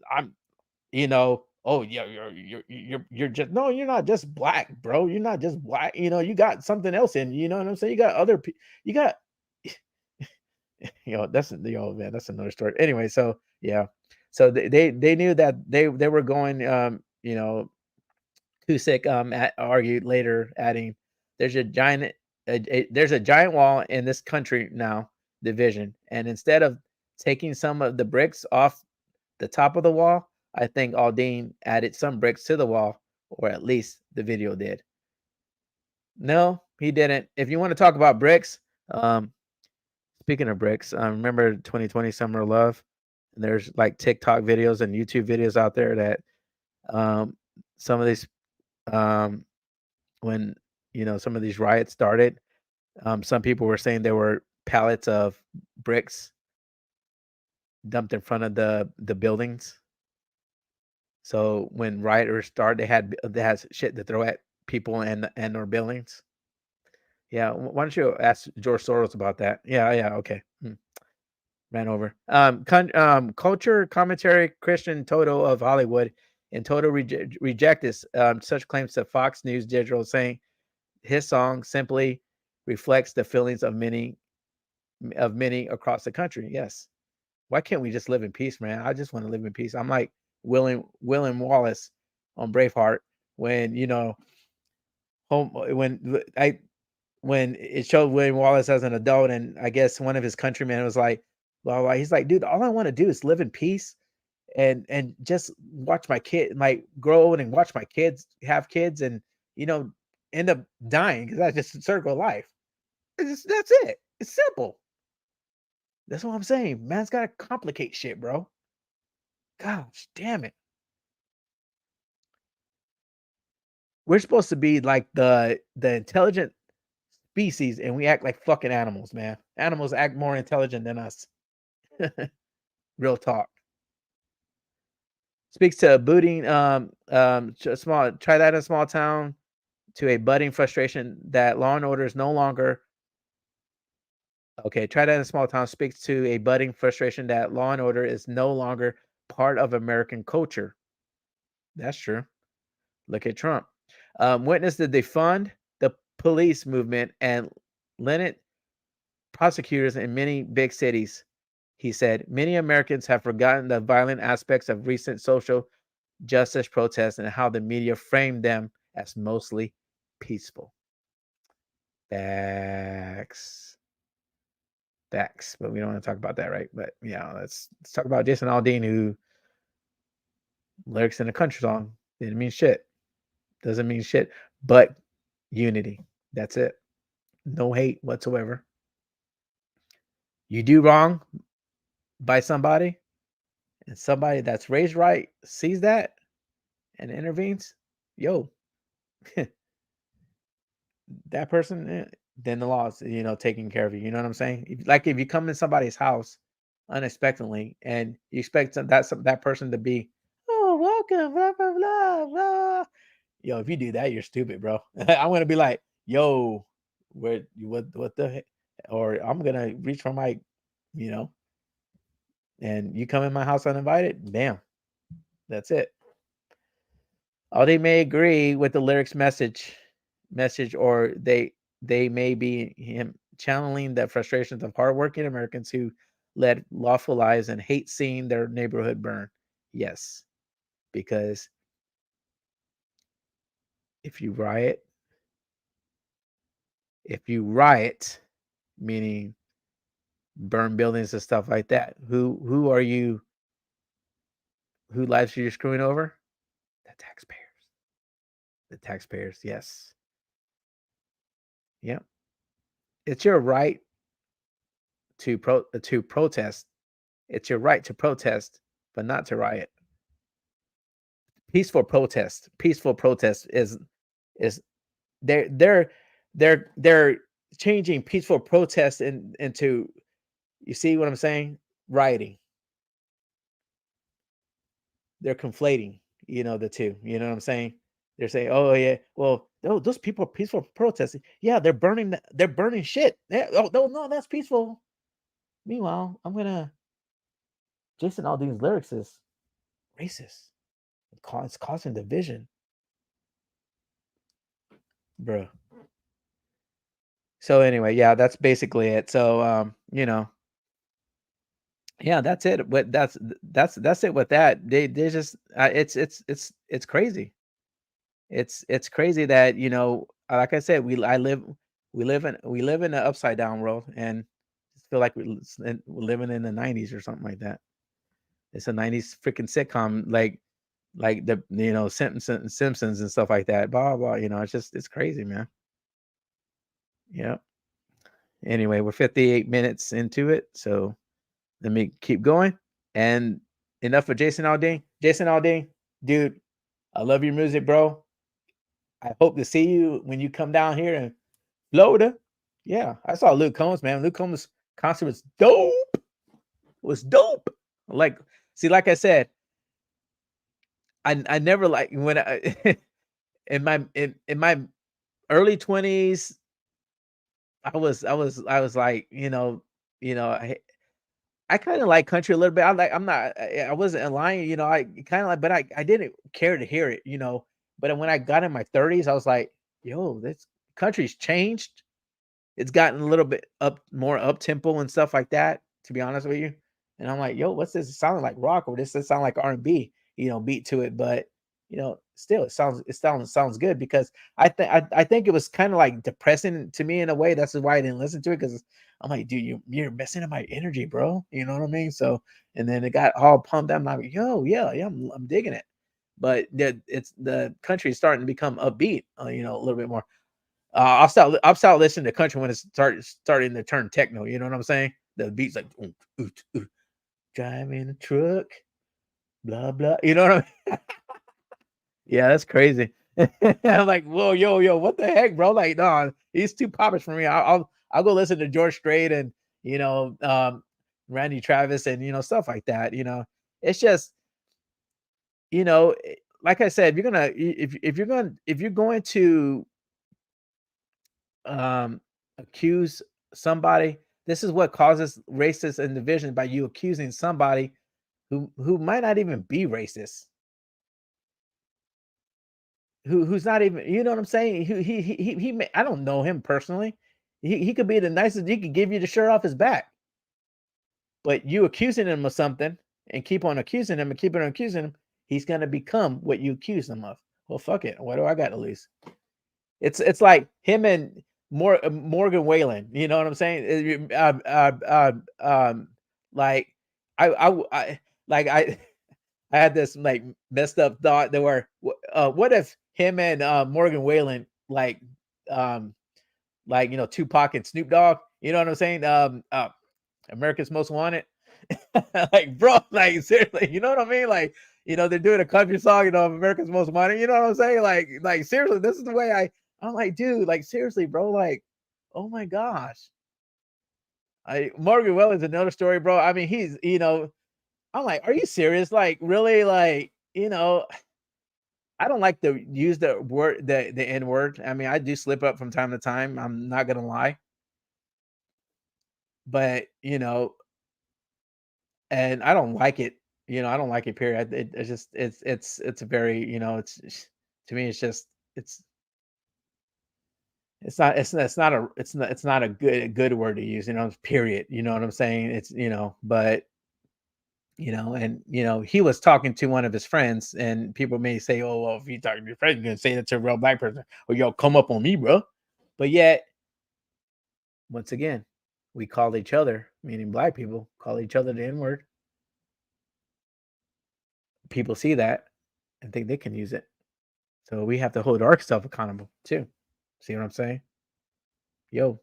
I'm oh yeah, you're just no, you're not just black, bro. You're not just black. You got something else in. You know what I'm saying? You got other people. You got that's man, that's another story. Anyway, so yeah, so they knew that they were going. Cusick argued later, adding, "There's there's a giant wall in this country now, division, and instead of taking some of the bricks off the top of the wall, I think Aldean added some bricks to the wall, or at least the video did." No, he didn't. If you want to talk about bricks, speaking of bricks, remember 2020 Summer of Love? And there's like TikTok videos and YouTube videos out there that um, some of these um, when some of these riots started, some people were saying there were pallets of bricks dumped in front of the buildings. So when rioters started, they had shit to throw at people and or buildings. Yeah, why don't you ask George Soros about that? Yeah, yeah, okay. Ran over. Culture commentary Christian Toto of Hollywood and Toto rejected such claims to Fox News Digital, saying his song simply reflects the feelings of many across the country. Yes. Why can't we just live in peace, man? I just want to live in peace. I'm like William Wallace on Braveheart when home when it showed William Wallace as an adult, and I guess one of his countrymen was like, well, he's like, dude, all I want to do is live in peace and just watch my grow and watch my kids have kids and you know end up dying because that's just a circle of life. That's it. It's simple. That's what I'm saying. Man's gotta complicate shit, bro. Gosh, damn it. We're supposed to be like the intelligent species, and we act like fucking animals, man. Animals act more intelligent than us. Real talk. Speaks to booting small try that in a small town to a budding frustration that law and order is no longer okay. Try that in a small town speaks to a budding frustration that law and order is no longer part of American culture. That's true. Look at Trump. Witness the defund the police movement and lenient prosecutors in many big cities. He said, many Americans have forgotten the violent aspects of recent social justice protests and how the media framed them as mostly peaceful. Facts. Facts. But we don't want to talk about that, right? But yeah, let's talk about Jason Aldean, who lyrics in a country song didn't mean shit. Doesn't mean shit, but unity. That's it. No hate whatsoever. You do wrong by somebody, and somebody that's raised right sees that and intervenes. Yo, that person, then the law is, taking care of you. You know what I'm saying? If you come in somebody's house unexpectedly and you expect that person to be, oh, welcome, blah blah blah blah. Yo, if you do that, you're stupid, bro. I'm gonna be like, yo, what the heck? Or I'm gonna reach for my, you know, and you come in my house uninvited, bam, that's it. Or they may agree with the lyrics message, or they may be him channeling the frustrations of hardworking Americans who led lawful lives and hate seeing their neighborhood burn. Yes, because if you riot, meaning burn buildings and stuff like that, who are you? Who lives are you screwing over? The taxpayers. The taxpayers. Yes. Yep. It's your right to protest. It's your right to protest, but not to riot. Peaceful protest is they're they're changing peaceful protest into, you see what I'm saying? Rioting. They're conflating, the two. You know what I'm saying? They're saying, "Oh yeah, well, those people are peaceful protesting. Yeah, they're burning shit. Yeah, oh no, that's peaceful. Meanwhile, Jason Aldean's lyrics is racist. It's causing division, bro. So anyway, yeah, that's basically it. So yeah, that's it. But that's it with that. They just it's crazy. It's crazy that like I said, we live in an upside down world, and I feel like we're living in the 90s or something like that. It's a 90s freaking sitcom, like the Simpsons and stuff like that. Blah blah. It's crazy, man. Yeah. Anyway, we're 58 minutes into it, so let me keep going. And enough of Jason Aldean. Jason Aldean, dude, I love your music, bro. I hope to see you when you come down here in Florida. Yeah, I saw Luke Combs, man. Luke Combs' concert was dope. It was dope. Like, see, like I said, I never like when I in my early 20s, I was like, I kind of like country a little bit. I wasn't lying, I kind of like, but I didn't care to hear it. But when I got in my 30s, I was like, yo, this country's changed. It's gotten a little bit more up tempo and stuff like that, to be honest with you. And I'm like, yo, what's this? It sounding like rock, or this sound like R&B, beat to it. But still it sounds good, because I think it was kind of like depressing to me in a way. That's why I didn't listen to it, because I'm like, dude, you're messing up my energy, bro. You know what I mean? So, and then it got all pumped up. I'm like, yo, yeah, I'm digging it. But the country is starting to become upbeat, a little bit more. I'll start listening to country when it starting to turn techno. You know what I'm saying? The beats like ooh, ooh, ooh, driving a truck, blah blah. You know what I mean? Yeah, that's crazy. I'm like, whoa, yo, what the heck, bro? Like, no, he's too popish for me. I'll go listen to George Strait and Randy Travis and stuff like that. It's just like I said, if you're going to um, accuse somebody. This is what causes racist and division, by you accusing somebody who might not even be racist, who's not even, you know what I'm saying? I don't know him personally. He could be the nicest. He could give you the shirt off his back, but you accusing him of something and keep on accusing him and keep on accusing him, he's gonna become what you accuse him of. Well, fuck it. What do I got to lose? It's like him and Morgan Whalen. You know what I'm saying? Like I like I had this like messed up thought that what if him and Morgan Whalen um Tupac and Snoop Dogg. You know what I'm saying? America's Most Wanted. Like, bro, like seriously, you know what I mean? Like, they're doing a country song, America's Most Wanted. You know what I'm saying? Like seriously, this is the way I'm like, dude, like seriously, bro, like, oh my gosh. Morgan Well is another story, bro. I mean, I'm like, are you serious? Like, really? Like, I don't like to use the word, the N word. I mean, I do slip up from time to time. I'm not gonna lie, but and I don't like it. I don't like it. Period. It's just it's a very to me it's just it's it's not a good word to use. Period. You know what I'm saying? It's but and he was talking to one of his friends, and people may say, oh well, if you talking to your friend, you're gonna say that to a real black person, or y'all come up on me, bro. But yet, once again, we call each other, meaning black people, call each other the N word. People see that and think they can use it. So we have to hold ourselves accountable too. See what I'm saying? Yo,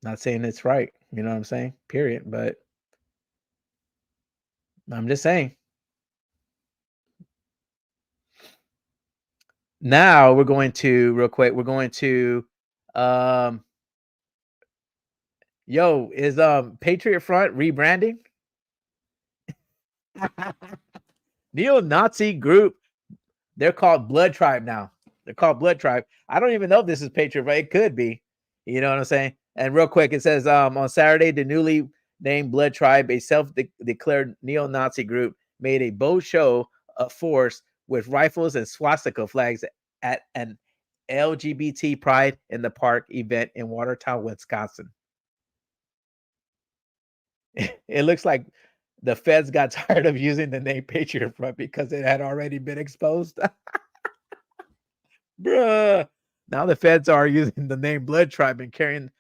not saying it's right. You know what I'm saying? Period. But I'm just saying. Now we're going to real quick. We're going to um is Patriot Front rebranding? Neo-Nazi group. They're called Blood Tribe now. They're called Blood Tribe. I don't even know if this is Patriot, but it could be. You know what I'm saying? And real quick, it says on Saturday, the newly named Blood Tribe, a self-declared neo-Nazi group, made a bold show of force with rifles and swastika flags at an LGBT Pride in the Park event in Watertown, Wisconsin. It looks like the feds got tired of using the name Patriot Front because it had already been exposed. Bruh. Now the feds are using the name Blood Tribe and carrying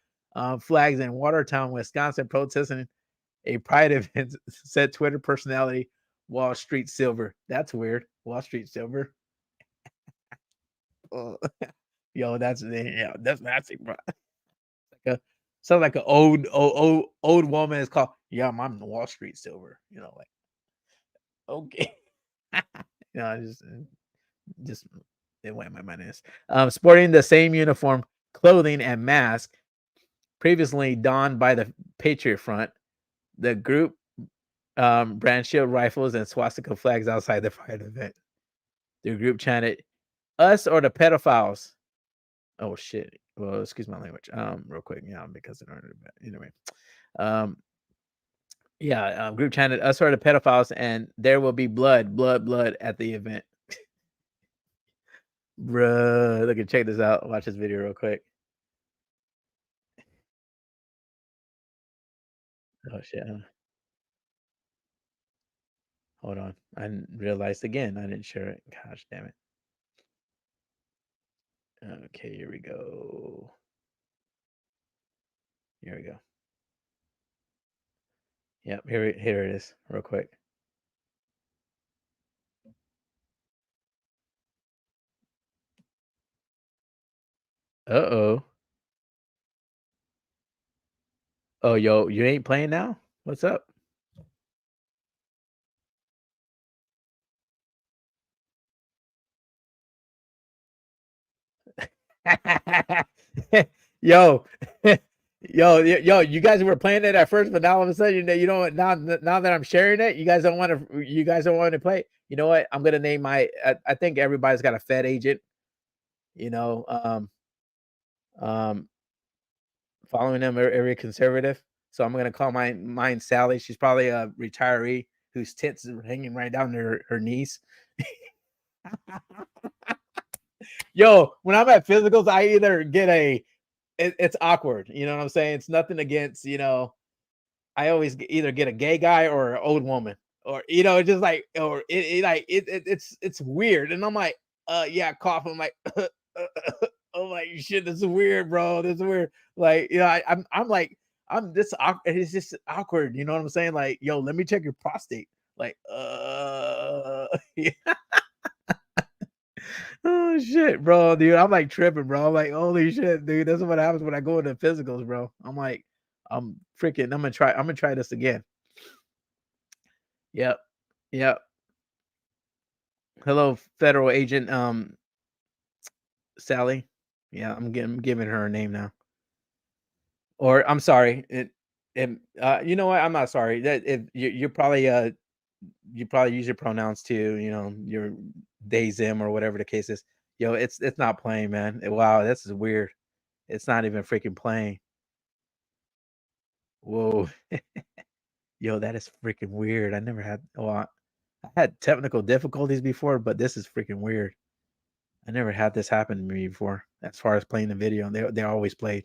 flags in Watertown, Wisconsin, protesting a pride event, said Twitter personality Wall Street Silver. That's weird. Wall Street Silver. Oh, yo, that's nasty, bro. Sounds like an old woman is called. Yeah, I'm on the Wall Street silver. Like okay. Just it went my mind is. Sporting the same uniform, clothing, and mask previously donned by the Patriot Front, the group brand shield rifles and swastika flags outside the fight event. The group chanted, "Us or the pedophiles." Oh shit. Well, excuse my language. Real quick, because I don't know. Anyway, um, group chanted, "Us or the pedophiles," and there will be blood, blood, blood at the event. Bruh, look at check this out. Watch this video real quick. Oh shit. Hold on. I didn't realize again. I didn't share it. Gosh damn it. Okay, here we go. Here we go. Yep, here it is, real quick. Uh-oh. Oh, yo, you ain't playing now? What's up? Yo, yo, you guys were playing it at first, but now all of a sudden, you know what? Now that I'm sharing it, you guys don't want to play. You know what? I'm gonna name I think everybody's got a Fed agent. You know, following them every conservative. So I'm gonna call mine Sally. She's probably a retiree whose tits are hanging right down to her knees. Yo, when I'm at physicals, I either get it's awkward. You know what I'm saying? It's nothing against, I always either get a gay guy or an old woman, or just like, or it's weird. And I'm like, yeah, cough. I'm like, oh my shit, this is weird, bro. This is weird. Like, I'm like, I'm this awkward. It's just awkward. You know what I'm saying? Like, yo, let me check your prostate. Like, yeah. Oh shit, bro, dude. I'm like tripping, bro. I'm like, holy shit, dude. That's what happens when I go into physicals, bro. I'm like, I'm freaking. I'm gonna try this again. Yep, yep. Hello, federal agent, Sally. Yeah, I'm giving her a name now. Or I'm sorry. You know what? I'm not sorry. That if you're probably you probably use your pronouns too. Your they them or whatever the case is. Yo, it's not playing, man. Wow, this is weird. It's not even freaking playing. Whoa. Yo, that is freaking weird. I never had I had technical difficulties before, but this is freaking weird. I never had this happen to me before. As far as playing the video, they always played.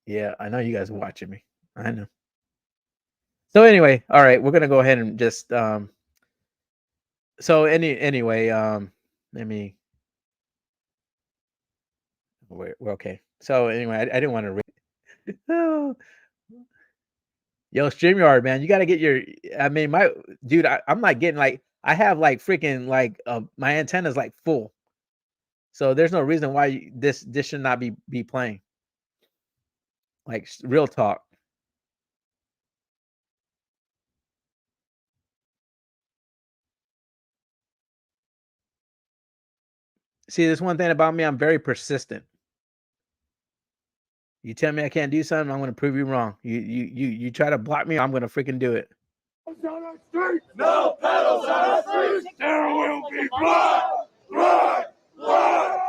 Yeah, I know you guys are watching me. I know. So anyway, all right, we're gonna go ahead and just so anyway, let me we're okay. So anyway, I didn't want to oh, yo, StreamYard, man, you gotta get your I mean my dude, I'm like getting like I have like freaking like my antenna's like full. So there's no reason why this should not be playing. Like real talk. See, there's one thing about me, I'm very persistent. You tell me I can't do something, I'm gonna prove you wrong. You try to block me, I'm gonna freaking do it. No pedals on our streets. There will be blood, blood, blood.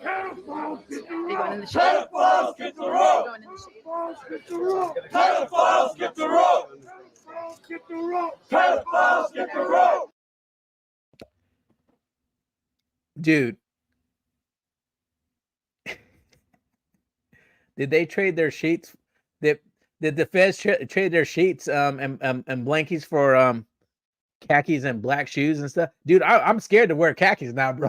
Pedophiles get the rope. Pedophiles get the rope. Pedophiles get the rope. Pedophiles get the rope. Pedophiles get the rope. Dude. Did they trade their sheets? Did the feds trade their sheets and blankies for khakis and black shoes and stuff? Dude, I'm scared to wear khakis now, bro.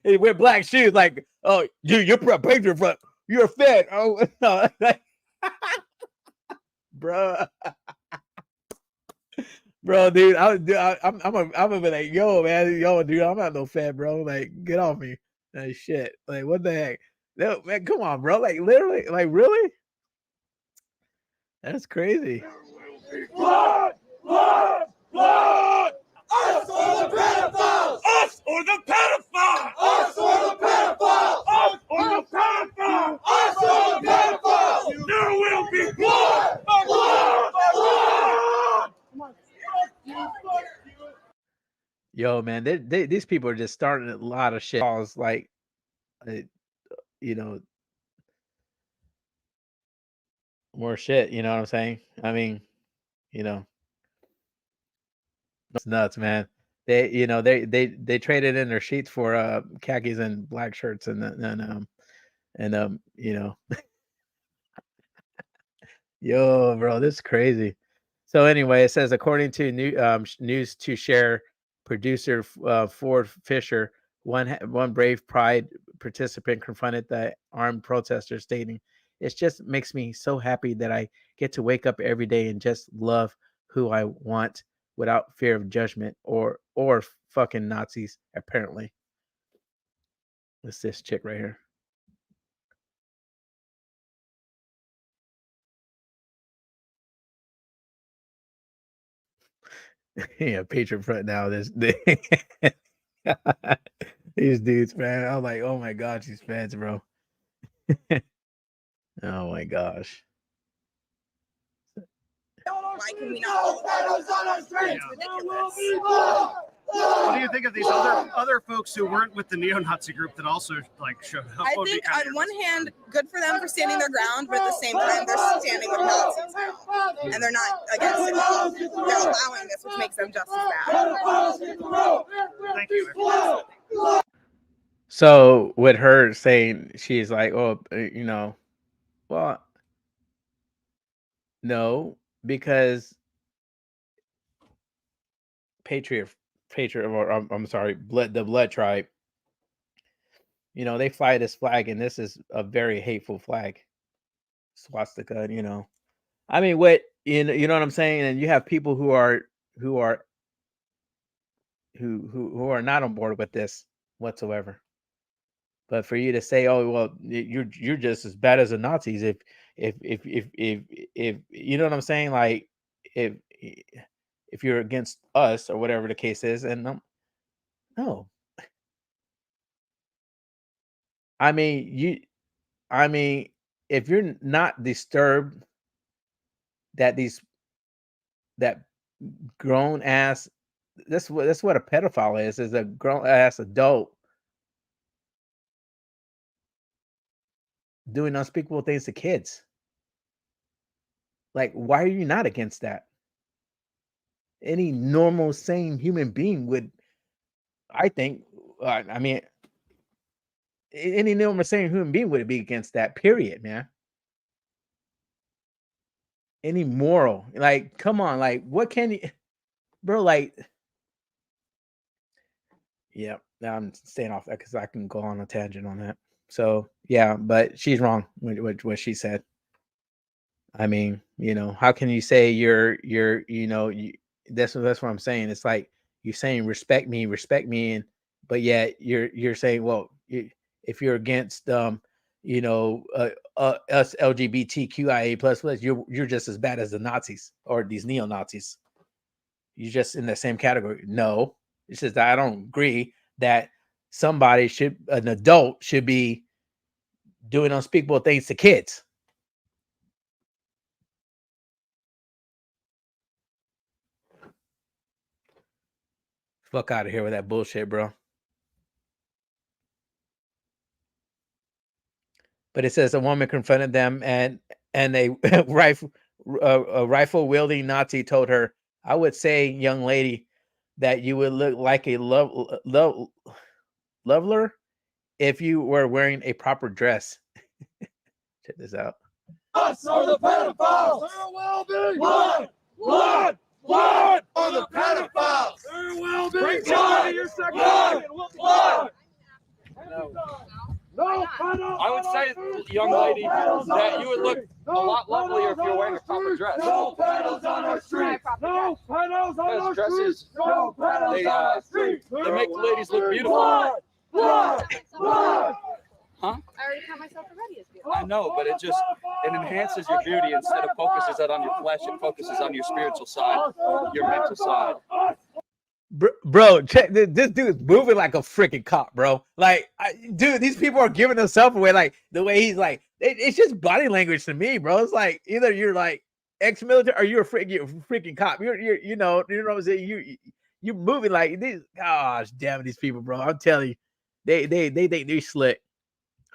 Hey, wear black shoes, like, oh, you're patriot front. You're a Fed. Oh no, bro. Bro, dude, I'm gonna be like, yo, man, yo, dude, I'm not no Fed, bro. Like, get off me. Shit. Like, what the heck? No, man, come on, bro. Like, literally, like, really? That's crazy. Blood! Blood! Blood! Us or the pedophiles! Us or the pedophiles! Us or the pedophiles! Us or the pedophiles! Us or the pedophiles! There will be blood! Blood! Blood! Yo, man, these people are just starting a lot of shit. Calls like, you know, more shit. You know what I'm saying? I mean, you know, it's nuts, man. They, they traded in their sheets for khakis and black shirts and yo, bro, this is crazy. So anyway, it says according to news to share producer Ford Fisher, one brave Pride participant confronted the armed protesters, stating, "It just makes me so happy that I get to wake up every day and just love who I want without fear of judgment or fucking Nazis." Apparently, it's this chick right here. Yeah, Patreon front now. These dudes, man. I'm like, oh my gosh, these fans, bro. Oh my gosh. Why can we not? It's ridiculous. What do you think of these other folks who weren't with the neo-Nazi group that also like showed up? I think on one hand, good for them for standing their ground, but at the same time, they're standing with Nazis now, and they're not against it. They're allowing this, which makes them just as bad. Thank you. So with her saying, she's like, oh, well, no, because Patriot, or I'm sorry, the Blood Tribe, they fly this flag, and this is a very hateful flag, swastika. I mean, what you know what I'm saying, and you have people who are not on board with this whatsoever. But for you to say, "Oh, well, you're just as bad as the Nazis," if you know what I'm saying, like if you're against us or whatever the case is, and no, I mean if you're not disturbed that that grown ass, that's what a pedophile is a grown ass adult doing unspeakable things to kids. Like, why are you not against that? Any normal, sane human being would, I think, I mean, any normal, sane human being would be against that, period, man. Any moral, like, come on, like, what can you, bro, like, yeah, I'm staying off that because I can go on a tangent on that. So, yeah, but she's wrong with what she said. I mean, how can you say that's what I'm saying. It's like you're saying respect me, and but yet you're saying, well, if you're against us LGBTQIA plus, you're just as bad as the Nazis or these neo-Nazis. You're just in the same category. No, it's just that I don't agree that an adult should be doing unspeakable things to kids. Fuck out of here with that bullshit, bro. But it says a woman confronted them, and a rifle wielding Nazi told her, "I would say, young lady, that you would look like a loveler if you were wearing a proper dress." Check this out. Us are the pedophiles! There will be blood! Blood! Blood! Are the pedophiles! There will be blood! Blood! Blood! No, I would say, young lady, that you would look a lot lovelier if you're wearing a proper dress. No pedals on our street! No pedals on our street! No pedals on our street! They make the ladies look beautiful. Huh? I already count myself already as beautiful. I know, but it enhances your beauty instead of focuses it on your flesh. It focuses on your spiritual side, your mental side. Bro, check this dude is moving like a freaking cop, bro. Like, dude, these people are giving themselves away. Like the way he's like, it's just body language to me, bro. It's like either you're like ex-military or you're a freaking cop. You're you know what I'm saying. You moving like these. Gosh, damn these people, bro. I'm telling you, they think they're slick.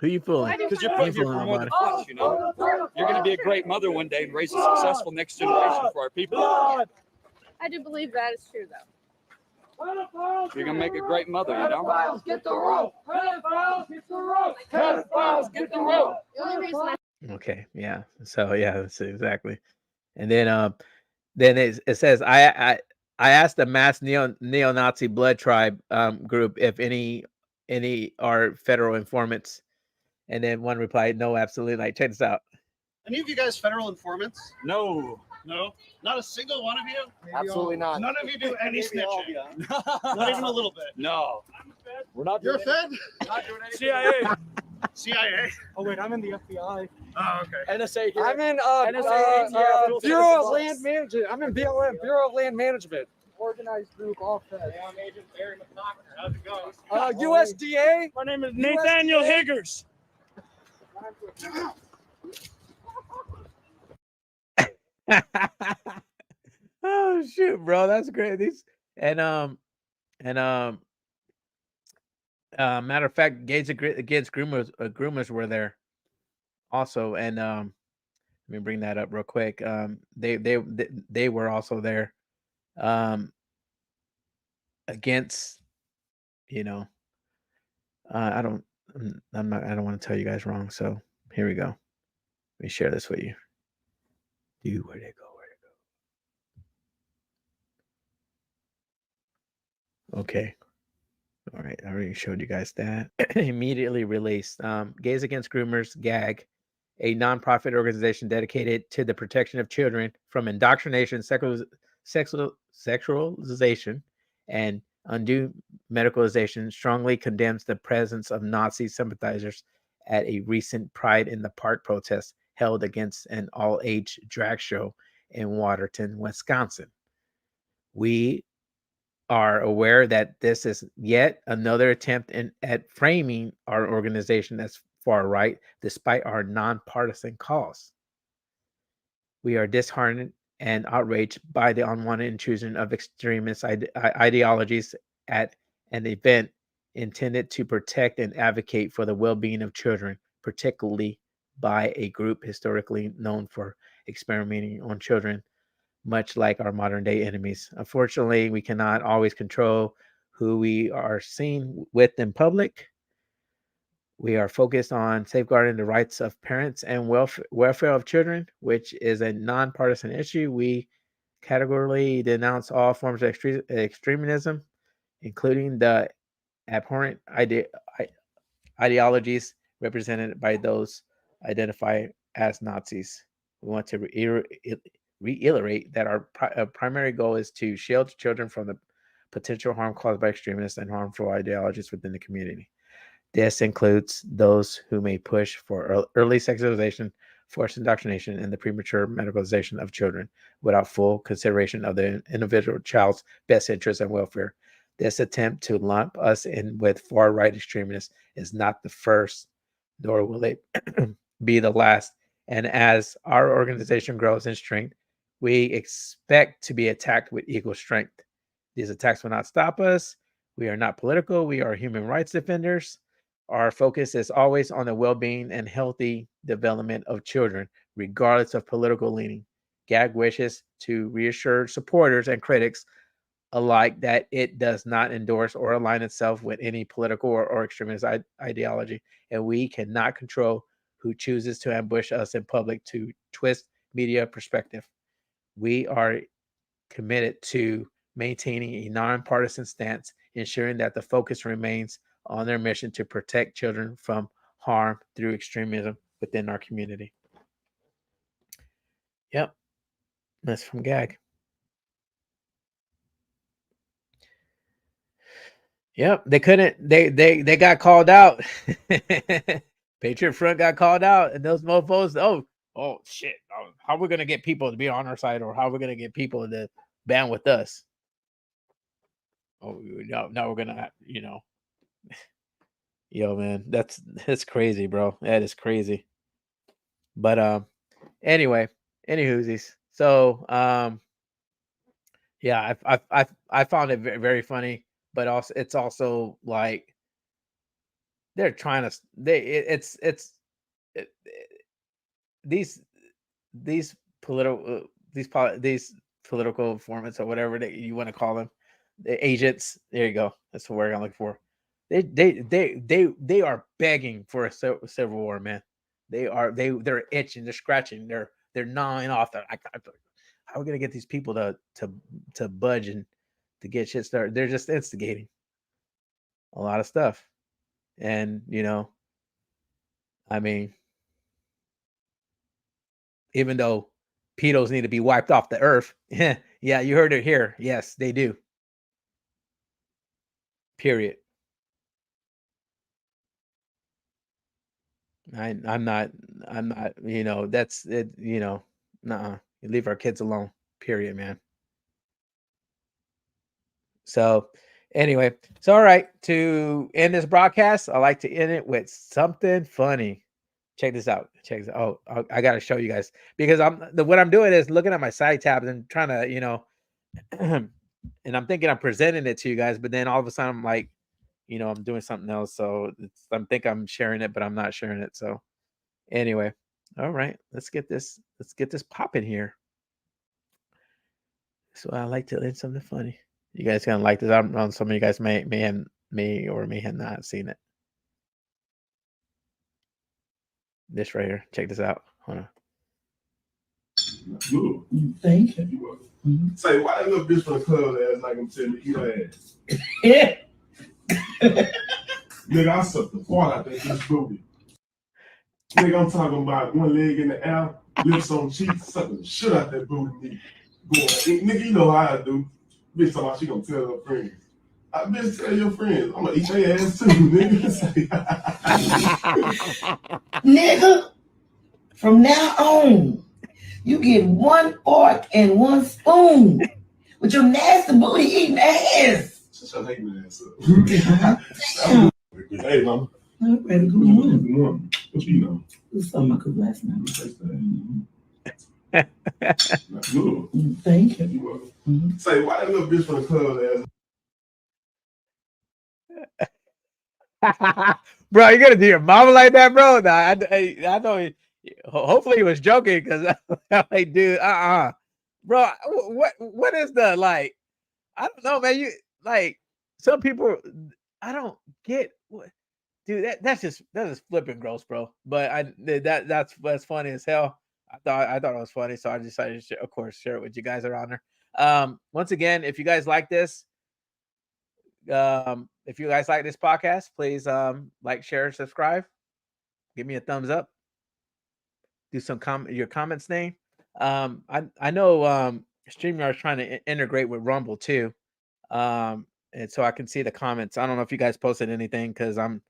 Who you fooling? Because you're put here for more than flesh, you know. You're going to be a great mother one day and raise a successful next generation for our people. I do believe that is true, though. You're going to make a great mother, you know. Pedophiles, get the rope. Pedophiles, get the rope. Pedophiles, get the rope. The only reason I Okay, yeah. So yeah, that's exactly. And then it says I asked the mass neo-Nazi blood tribe group if any are federal informants, and then one replied, "No, absolutely." Like, check this out. Any of you guys federal informants? No. No, not a single one of you. Absolutely not. None of you do any snitching. Not even a little bit. No. We're not You're a doing Fed? Not doing anything. CIA. CIA. Oh wait, I'm in the FBI. Oh, okay. NSA here. I'm in NSA, Bureau of Land Management. I'm in BLM, Bureau of Land Management. Organized group, all Fed. How's it going? USDA. My name is Nathaniel Higgers. Oh shoot, bro, that's great. These matter of fact, gays against groomers were there also, and let me bring that up real quick. They were also there against, you know, I don't want to tell you guys wrong, so here we go. Let me share this with you. Where'd it go? Okay. All right. I already showed you guys that. Immediately released. Gays Against Groomers, GAG, a nonprofit organization dedicated to the protection of children from indoctrination, sexualization, and undue medicalization, strongly condemns the presence of Nazi sympathizers at a recent Pride in the Park protest held against an all-age drag show in Waterton, Wisconsin. We are aware that this is yet another attempt at framing our organization as far right, despite our nonpartisan cause. We are disheartened and outraged by the unwanted intrusion of extremist ideologies at an event intended to protect and advocate for the well-being of children, particularly by a group historically known for experimenting on children, much like our modern day enemies. Unfortunately, we cannot always control who we are seen with in public. We are focused on safeguarding the rights of parents and welfare of children, which is a nonpartisan issue. We categorically denounce all forms of extremism, including the abhorrent ideologies represented by those identified as Nazis. We want to reiterate that our primary goal is to shield children from the potential harm caused by extremists and harmful ideologies within the community. This includes those who may push for early sexualization, forced indoctrination, and the premature medicalization of children without full consideration of the individual child's best interests and welfare. This attempt to lump us in with far-right extremists is not the first, nor will it be the last. And as our organization grows in strength, we expect to be attacked with equal strength. These attacks will not stop us. We are not political. We are human rights defenders. Our focus is always on the well-being and healthy development of children, regardless of political leaning. GAG wishes to reassure supporters and critics alike that it does not endorse or align itself with any political or extremist ideology, and we cannot control who chooses to ambush us in public to twist media perspective. We are committed to maintaining a nonpartisan stance, ensuring that the focus remains on their mission to protect children from harm through extremism within our community. Yep, that's from GAG. Yep, they couldn't. They got called out. Patriot Front got called out, and those mofos. Oh shit! How are we gonna get people to be on our side, or how are we gonna get people to band with us? Oh no, now we're gonna, yo man, that's crazy, bro. That is crazy. But anyway, any whoosies. So yeah, I found it very, very funny, but also it's also like they're trying to it, these these political these political informants or whatever that you want to call them, the agents. There you go. That's the word I'm looking for. They are begging for a civil war, man. They're itching, they're scratching, they're gnawing off. How are we gonna get these people to budge and to get shit started? They're just instigating a lot of stuff, and I mean, even though pedos need to be wiped off the earth, yeah, you heard it here. Yes, they do. Period. I'm not. I'm not. That's it. Nuh-uh. You leave our kids alone. Period, man. So, anyway, all right. To end this broadcast, I like to end it with something funny. Check this out. Check this. Oh, I got to show you guys because what I'm doing is looking at my side tabs and trying to, and I'm thinking I'm presenting it to you guys, but then all of a sudden I'm like, I'm doing something else. So I'm think I'm sharing it, but I'm not sharing it. So anyway, all right, let's get this popping here. So I like to end something funny. You guys gonna like this? I don't know. Some of you guys may have not seen it. This right here. Check this out. Hold on. Good. Thank you. Mm-hmm. Say, why that little bitch from the club last night I'm telling you ass? Yeah. Nigga, I sucked the fart out that bitch booty. Nigga, I'm talking about one leg in the air, lips on cheeks, sucking the shit out that booty. Boy, nigga, you know how I do. Bitch talking about she gonna tell her friends. I bitch tell your friends. I'm gonna eat their ass too, nigga. Nigga, from now on, you get one fork and one spoon with your nasty booty eating ass. Shut your hating ass up. Hey, mama. I'm ready to go on. What you know? It was something I could last night. Good. Thank you. You're welcome. Mm-hmm. Say, why that little bitch from the club last? Bro, you gonna do your mama like that, bro? Nah, I know. Hopefully, he was joking because I'm like, dude, bro. What is the like? I don't know, man. You like some people. I don't get what, dude. That's just flipping gross, bro. But that's funny as hell. I thought it was funny, so I decided to, of course, share it with you guys around there. Once again, if you guys like this, if you guys like this podcast, please like, share, subscribe, give me a thumbs up, do some your comments name. I know StreamYard is trying to integrate with Rumble too, and so I can see the comments. I don't know if you guys posted anything because I'm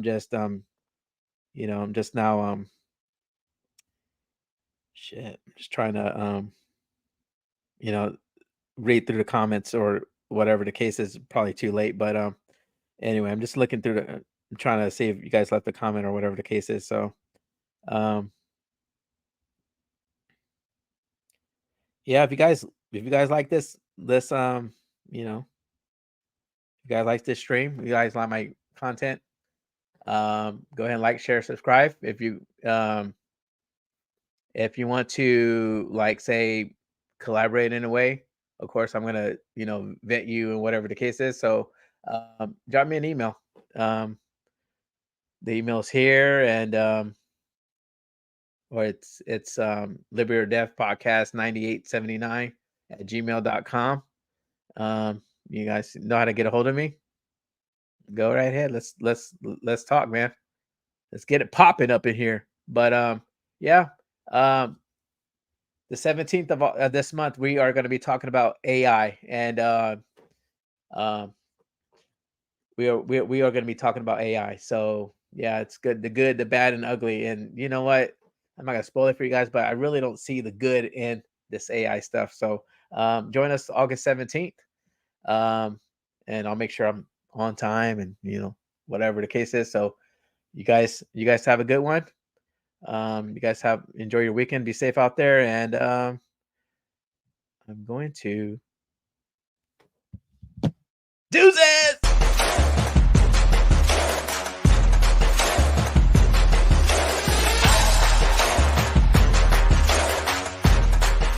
just I'm just now shit. I'm just trying to read through the comments or whatever the case is. Probably too late, but anyway, I'm just looking through I'm trying to see if you guys left a comment or whatever the case is. So yeah, if you guys like this you guys like this stream, you guys like my content, go ahead and like, share, subscribe. If you want to, like, say, collaborate in a way, of course I'm gonna vet you and whatever the case is. So drop me an email. The email's here, and or it's Liberty or Death Podcast 9879 at gmail.com. You guys know how to get a hold of me. Go right ahead. Let's talk, man. Let's get it popping up in here. But yeah, the 17th of this month, we are going to be talking about AI, and we are going to be talking about AI. So yeah, it's good, the good, the bad, and ugly. And you know what? I'm not gonna spoil it for you guys, but I really don't see the good in this AI stuff. So join us August 17th. And I'll make sure I'm on time and whatever the case is. So you guys have a good one. You guys enjoy your weekend. Be safe out there. And I'm going to deuces.